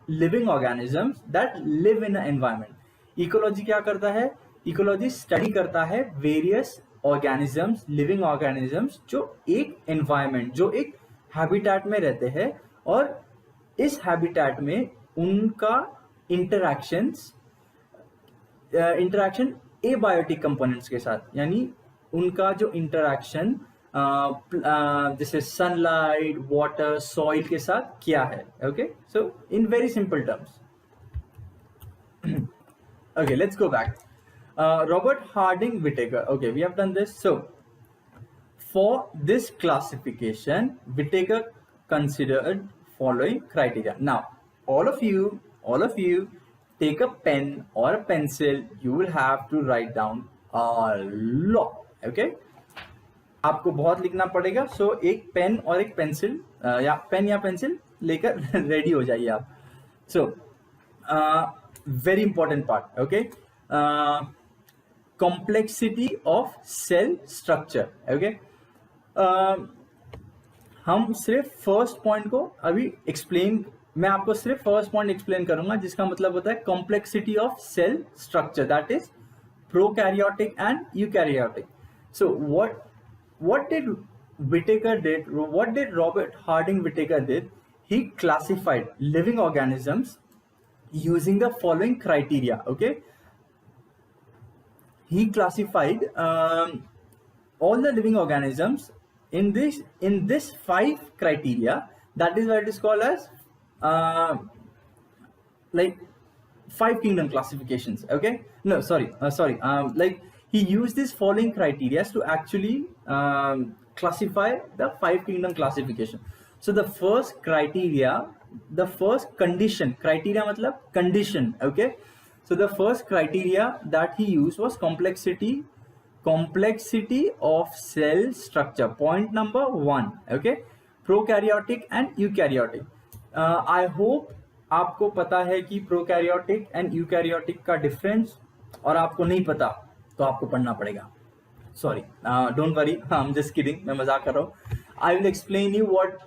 living organisms that live in an environment. Ecology क्या करता है? Ecology study करता है various organisms, living organisms जो एक environment, जो एक habitat में रहते हैं और इस habitat में उनका interaction abiotic components के साथ, यानी उनका जो interaction जैसे सनलाइट, वाटर, सॉइल के साथ क्या है. Okay, so in very simple terms. Okay, let's go back. Robert Harding Whittaker. Okay, we have done this. So for this classification, Whittaker considered following criteria. Now all of you take a pen or a pencil. You will have to write down a lot. Okay, आपको बहुत लिखना पड़ेगा. सो एक pen और एक pencil या pen या pencil लेकर रेडी हो जाइए आप. So very important part. Okay, complexity of cell structure. Okay, हम सिर्फ फर्स्ट पॉइंट को अभी एक्सप्लेन, मैं आपको सिर्फ फर्स्ट पॉइंट एक्सप्लेन करूंगा जिसका मतलब होता है complexity of cell structure, that is prokaryotic and eukaryotic. So what did Robert Harding Whittaker did? He classified living organisms using the following criteria. Okay, he classified all the living organisms in this 5 criteria. That is why it is called as like 5 kingdom classifications. Okay, no, sorry, like he used these following criteria to actually classify the 5 kingdom classification. So the first condition, criteria matlab condition. Okay, so the first criteria that he used was complexity of cell structure. Point number 1. Okay, prokaryotic and eukaryotic. I hope आपको पता है कि prokaryotic and eukaryotic का difference, और आपको नहीं पता तो आपको पढ़ना पड़ेगा. Sorry, don't worry, I am just kidding, मैं मजाक कर रहा हूँ. I will explain you what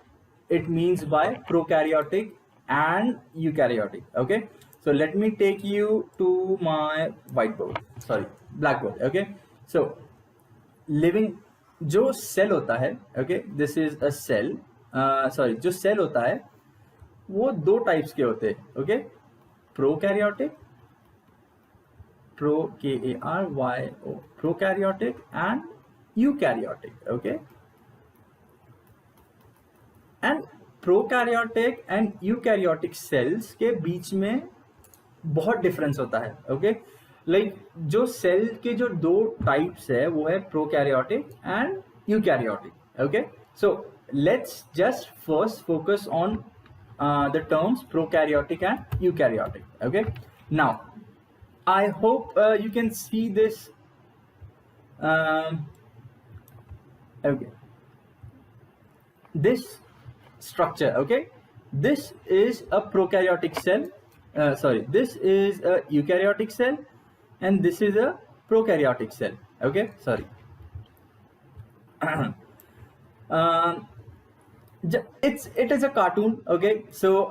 it means by prokaryotic and eukaryotic. Okay, so let me take you to my white board, sorry black board. Okay, so living जो cell होता है, okay, this is a cell. Sorry, जो cell होता है वो 2 types के होते हैं. Okay, prokaryotic, PROKARYO, prokaryotic and eukaryotic. Okay, and prokaryotic and eukaryotic cells के बीच में बहुत डिफरेंस होता है. ओके, लाइक जो सेल के जो 2 टाइप्स है वो है prokaryotic and eukaryotic. Okay, so let's just first focus on the terms prokaryotic and eukaryotic. Okay, now I hope you can see this. Okay, this structure. Okay, this is a prokaryotic cell. Sorry, this is a eukaryotic cell, and this is a prokaryotic cell. Okay, sorry. It is a cartoon. Okay, so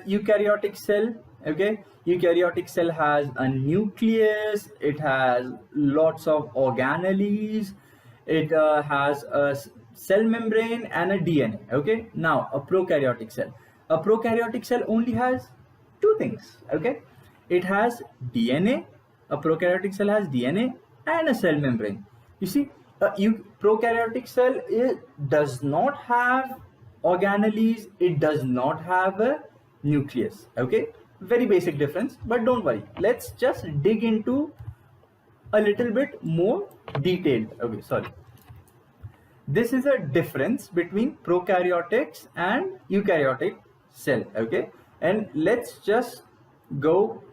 eukaryotic cell. Okay, eukaryotic cell has a nucleus. It has lots of organelles. It has a cell membrane and a DNA. Okay, now a prokaryotic cell. A prokaryotic cell only has two things. Okay, it has DNA. A prokaryotic cell has DNA and a cell membrane. You see, a prokaryotic cell does not have organelles. It does not have a nucleus. Okay, very basic difference, but don't worry. Let's just dig into a little bit more detailed. Okay, sorry. This is a difference between prokaryotics and eukaryotic cell. Okay, and let's just go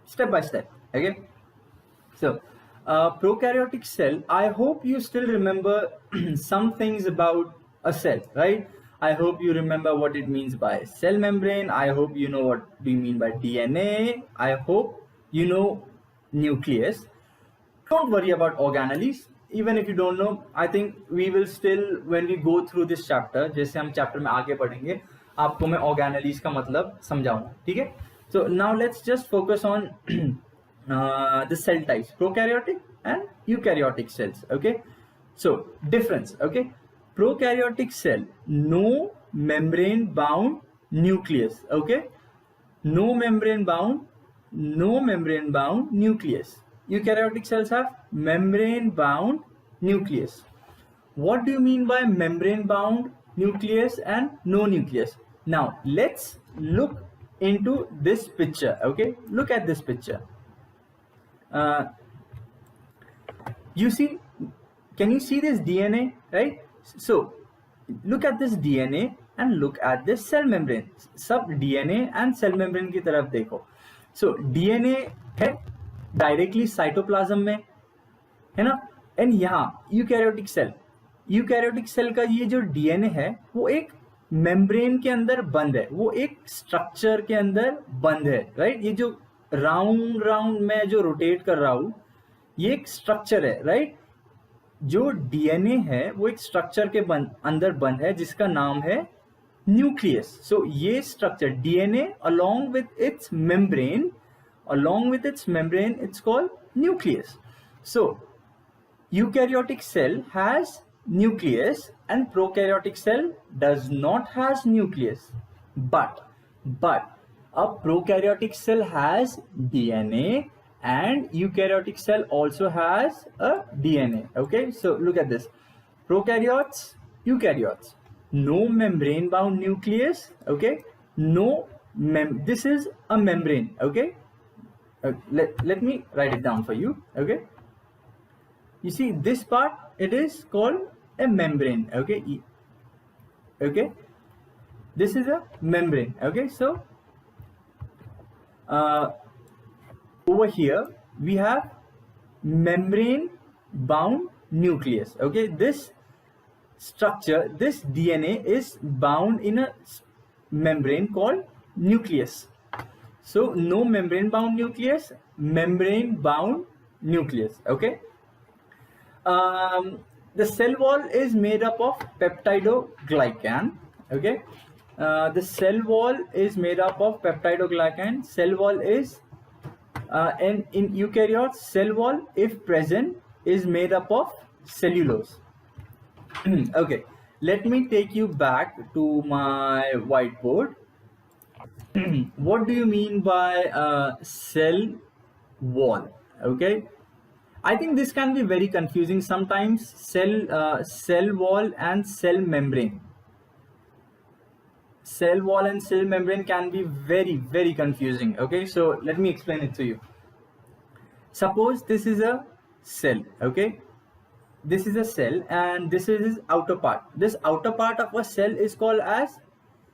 step by step. Okay, so prokaryotic cell, I hope you still remember some things about a cell, right? I hope you remember what it means by cell membrane. I hope you know what we mean by DNA. I hope you know nucleus. Don't worry about organelles. Even if you don't know, I think we will still, when we go through this chapter, जैसे हम chapter में आगे बढ़ेंगे, आपको मैं organelles का मतलब समझाऊंगा, ठीक है? So now let's just focus on the cell types, prokaryotic and eukaryotic cells. Okay, so difference. Okay, prokaryotic cell, no membrane bound nucleus. Okay, no membrane bound nucleus. Eukaryotic cells have membrane bound nucleus. What do you mean by membrane bound nucleus and no nucleus? Now let's look into this picture. Okay, look at this picture. You see, can you see this DNA, right? So look at this DNA and look at this cell membrane. सब DNA and cell membrane की तरफ देखो. So DNA है directly cytoplasm में, है ना, and यहाँ eukaryotic cell का ये जो डीएनए है वो एक मेम्ब्रेन के अंदर बंद है, वो एक स्ट्रक्चर के अंदर बंद है, राइट? ये जो राउंड में जो रोटेट कर रहा हूं ये एक स्ट्रक्चर है, राइट? जो डीएनए है वो एक स्ट्रक्चर के अंदर बंद है जिसका नाम है न्यूक्लियस. सो ये structure DNA along with its membrane, it's called nucleus. So eukaryotic cell has nucleus and prokaryotic cell does not has nucleus, but a prokaryotic cell has DNA and eukaryotic cell also has a DNA. Okay, so look at this. Prokaryotes, eukaryotes, no membrane bound nucleus. Okay, this is a membrane. Okay, let me write it down for you. Okay, you see this part, it is called a membrane. Okay, this is a membrane. Okay, so over here we have membrane bound nucleus. Okay, this structure, this DNA is bound in a membrane called nucleus. So no membrane bound nucleus, membrane bound nucleus. Okay, the cell wall is made up of peptidoglycan. Okay, the cell wall is made up of peptidoglycan. Cell wall is and in eukaryotes, cell wall, if present, is made up of cellulose. Okay, let me take you back to my whiteboard. What do you mean by cell wall? Okay, I think this can be very confusing sometimes. Cell wall and cell membrane. Cell wall and cell membrane can be very confusing. Okay, so let me explain it to you. Suppose this is a cell. Okay, this is a cell and this is its outer part. This outer part of a cell is called as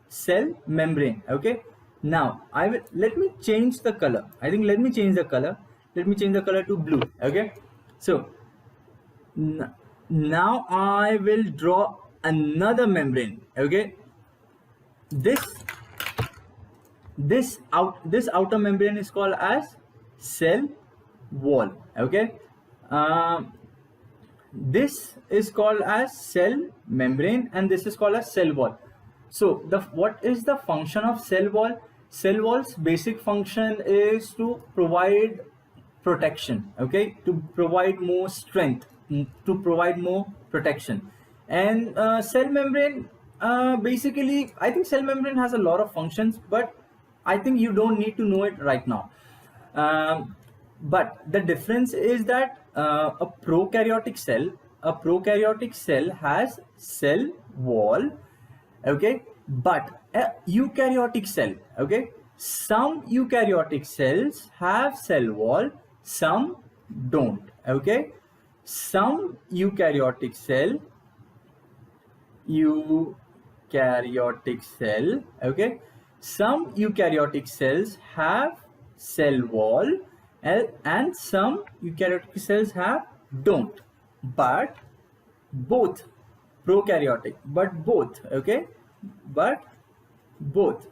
cell membrane. Okay, now let me change the color. Let me change the color. Let me change the color to blue. Okay, so now I will draw another membrane. Okay, this outer membrane is called as cell wall. Okay, this is called as cell membrane and this is called as cell wall. So what is the function of cell wall? Cell wall's basic function is to provide protection, okay, to provide more strength, to provide more protection. And cell membrane, basically I think cell membrane has a lot of functions, but I think you don't need to know it right now. But the difference is that a prokaryotic cell has cell wall, okay, but a eukaryotic cell, okay, some eukaryotic cells have cell wall, some don't. Okay, some eukaryotic cell, okay, some eukaryotic cells have cell wall and some eukaryotic cells don't, but both prokaryotic, okay, but both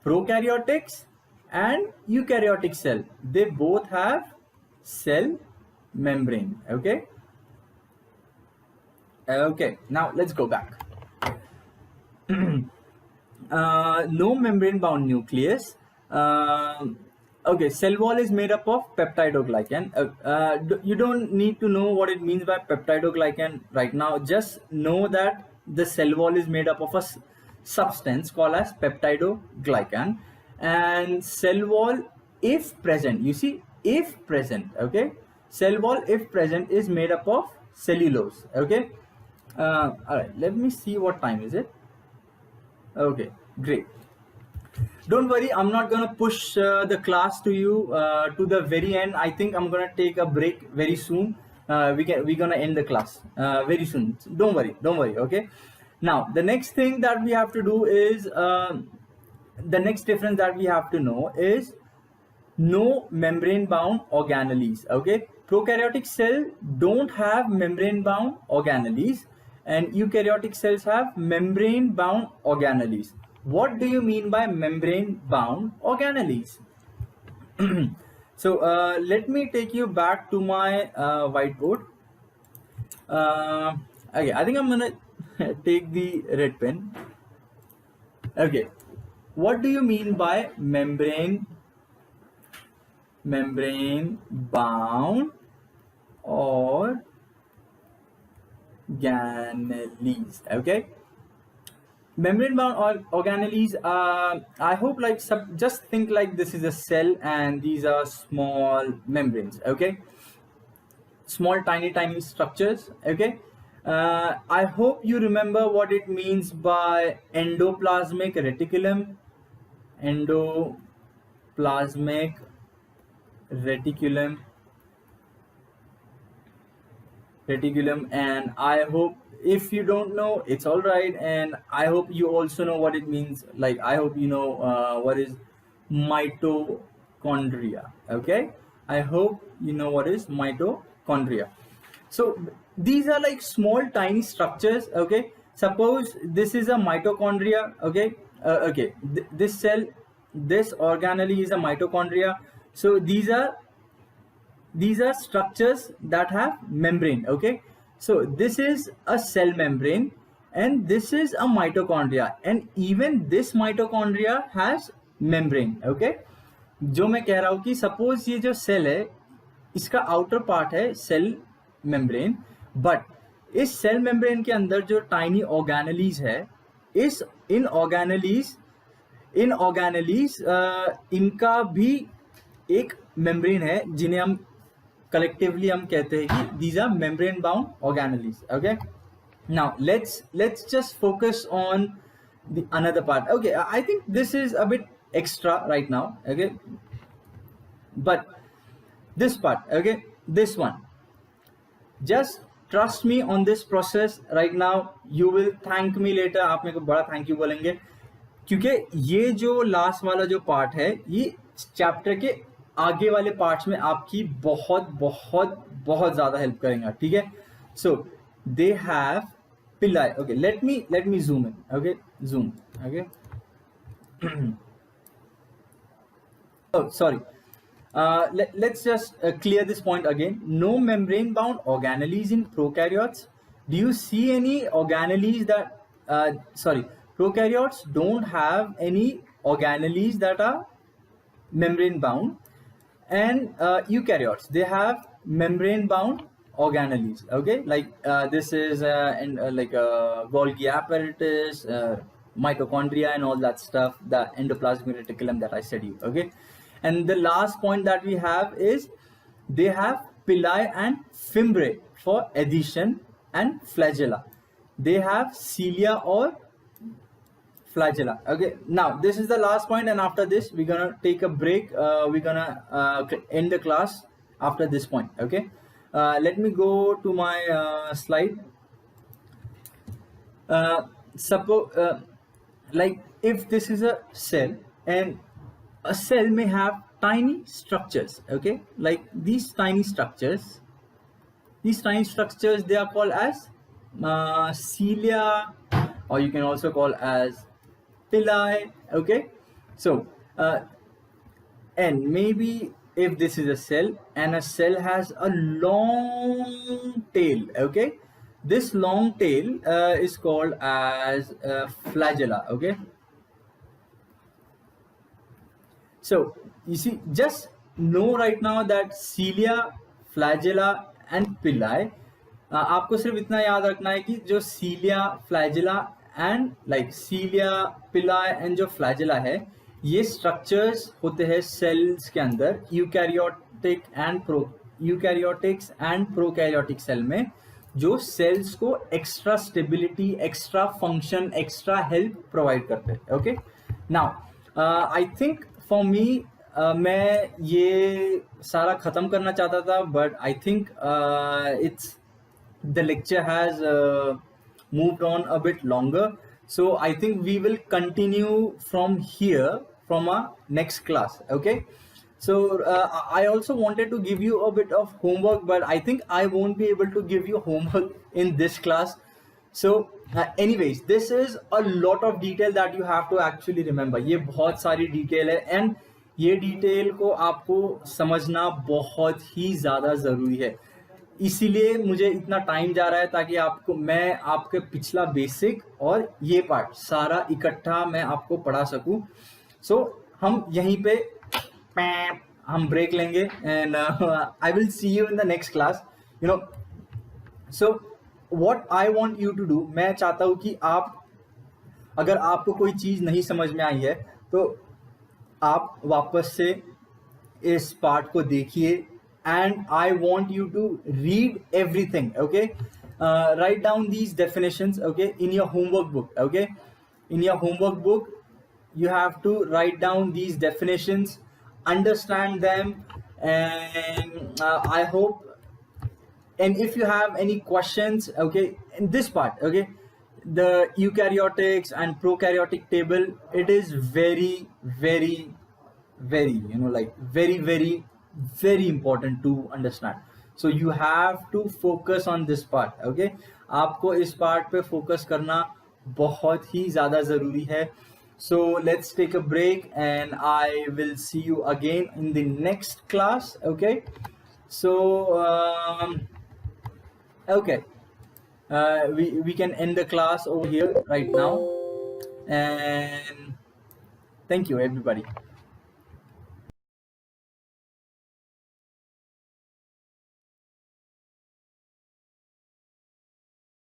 prokaryotics and eukaryotic cell, they both have cell membrane. Okay, now let's go back. No membrane bound nucleus. Okay, cell wall is made up of peptidoglycan. You don't need to know what it means by peptidoglycan right now. Just know that the cell wall is made up of a substance called as peptidoglycan, and cell wall, if present, you see, if present, okay, cell wall if present is made up of cellulose. Okay, all right, let me see what time is it. Okay, great. Don't worry, I'm not gonna push the class to you to the very end. I think I'm gonna take a break very soon. We're gonna end the class very soon. Don't worry. Okay. Now the next thing that we have to do is the next difference that we have to know is no membrane bound organelles. Okay, prokaryotic cell don't have membrane bound organelles, and eukaryotic cells have membrane bound organelles. What do you mean by membrane bound organelles? So let me take you back to my whiteboard. Okay, I think I'm gonna take the red pen. Okay, what do you mean by membrane bound organelles? Okay, membrane bound organelles, I hope, like, just think like this is a cell and these are small membranes. Okay, small tiny structures. Okay, I hope you remember what it means by endoplasmic reticulum, and I hope, if you don't know, it's all right, and I hope you also know what it means. Like, I hope you know what is mitochondria. Okay, I hope you know what is mitochondria. So these are like small tiny structures. Okay, suppose this is a mitochondria. Okay, this cell, this organelle is a mitochondria. So these are structures that have membrane. Okay, so this is a cell membrane and this is a mitochondria, and even this mitochondria has membrane. Okay, जो मैं कह रहा हूँ कि suppose ये जो cell है इसका आउटर पार्ट है सेल मेम्ब्रेन, बट इस सेल मेम्ब्रेन के अंदर जो टाइनी ऑर्गेनेलीज है, इन ऑर्गेनेलीज इनका भी एक मेम्ब्रेन है जिन्हें हम collectively हम कहते हैं कि these are membrane bound organelles. Okay, now let's just focus on the another part. Okay, I think this is a bit extra right now. Okay, but this part, okay, this one, just trust me on this process right now. You will thank me later. आप मेरे को बड़ा thank you बोलेंगे. क्योंकि ये जो last वाला जो पार्ट है ये चैप्टर के आगे वाले पार्ट्स में आपकी बहुत बहुत बहुत ज्यादा हेल्प करेगा, ठीक है। सो दे हैव पिलाई, okay, let me zoom in, okay, zoom, okay. Oh, sorry. Let's just clear this point again. No membrane-bound organelles in prokaryotes. Do you see any organelles that, prokaryotes don't have any organelles that are membrane-bound, and eukaryotes, they have membrane-bound organelles, okay? Like this is like Golgi apparatus, mitochondria and all that stuff, the endoplasmic reticulum that I said you, okay? And the last point that we have is they have pili and fimbriae for adhesion and flagella. They have cilia or flagella, okay. Now this is the last point, and after this we're gonna take a break. We're gonna end the class after this point, okay. Let me go to my slide. Suppose like if this is a cell, and a cell may have tiny structures, okay, like these tiny structures, they are called as cilia, or you can also call as pili, okay. So and maybe if this is a cell, and a cell has a long tail, okay, this long tail is called as flagella, okay. So you see, just know right now that cilia, flagella and pili, आपको सिर्फ इतना याद रखना है कि जो cilia, flagella and like cilia, pili and जो flagella है, ये structures होते हैं cells के अंदर, यूकैरियोटिक्स एंड प्रोकैरियोटिक सेल में, जो सेल्स को extra stability, extra function, extra help provide करते हैं, okay. Now I think for me, मैं ये सारा खत्म करना चाहता था, but I think it's the lecture has moved on a bit longer, so I think we will continue from here from our next class, okay. So I also wanted to give you a bit of homework, but I think I won't be able to give you homework in this class. So anyways, this is a lot of detail that you have to actually remember. ये बहुत सारी detail है, and ये detail को आपको समझना बहुत ही ज़्यादा ज़रूरी है, इसीलिए मुझे इतना टाइम जा रहा है, ताकि आपको मैं आपके पिछला बेसिक और ये पार्ट सारा इकट्ठा मैं आपको पढ़ा सकूं। सो हम यहीं पे हम ब्रेक लेंगे, and I will see you in the next class, you know. So what I want you to do, मैं चाहता हूं कि आप, अगर आपको कोई चीज़ नहीं समझ में आई है तो आप वापस से इस पार्ट को देखिए, and I want you to read everything, okay. Write down these definitions, okay, in your homework book, okay. In your homework book you have to write down these definitions, understand them, and I hope, and if you have any questions, okay, in this part, okay, the eukaryotics and prokaryotic table, it is very very very, you know, like very very very important to understand. So you have to focus on this part, okay. आपको इस part पे focus करना बहुत ही ज़्यादा ज़रूरी है. So let's take a break and I will see you again in the next class, okay. So okay, we can end the class over here right now, and thank you everybody.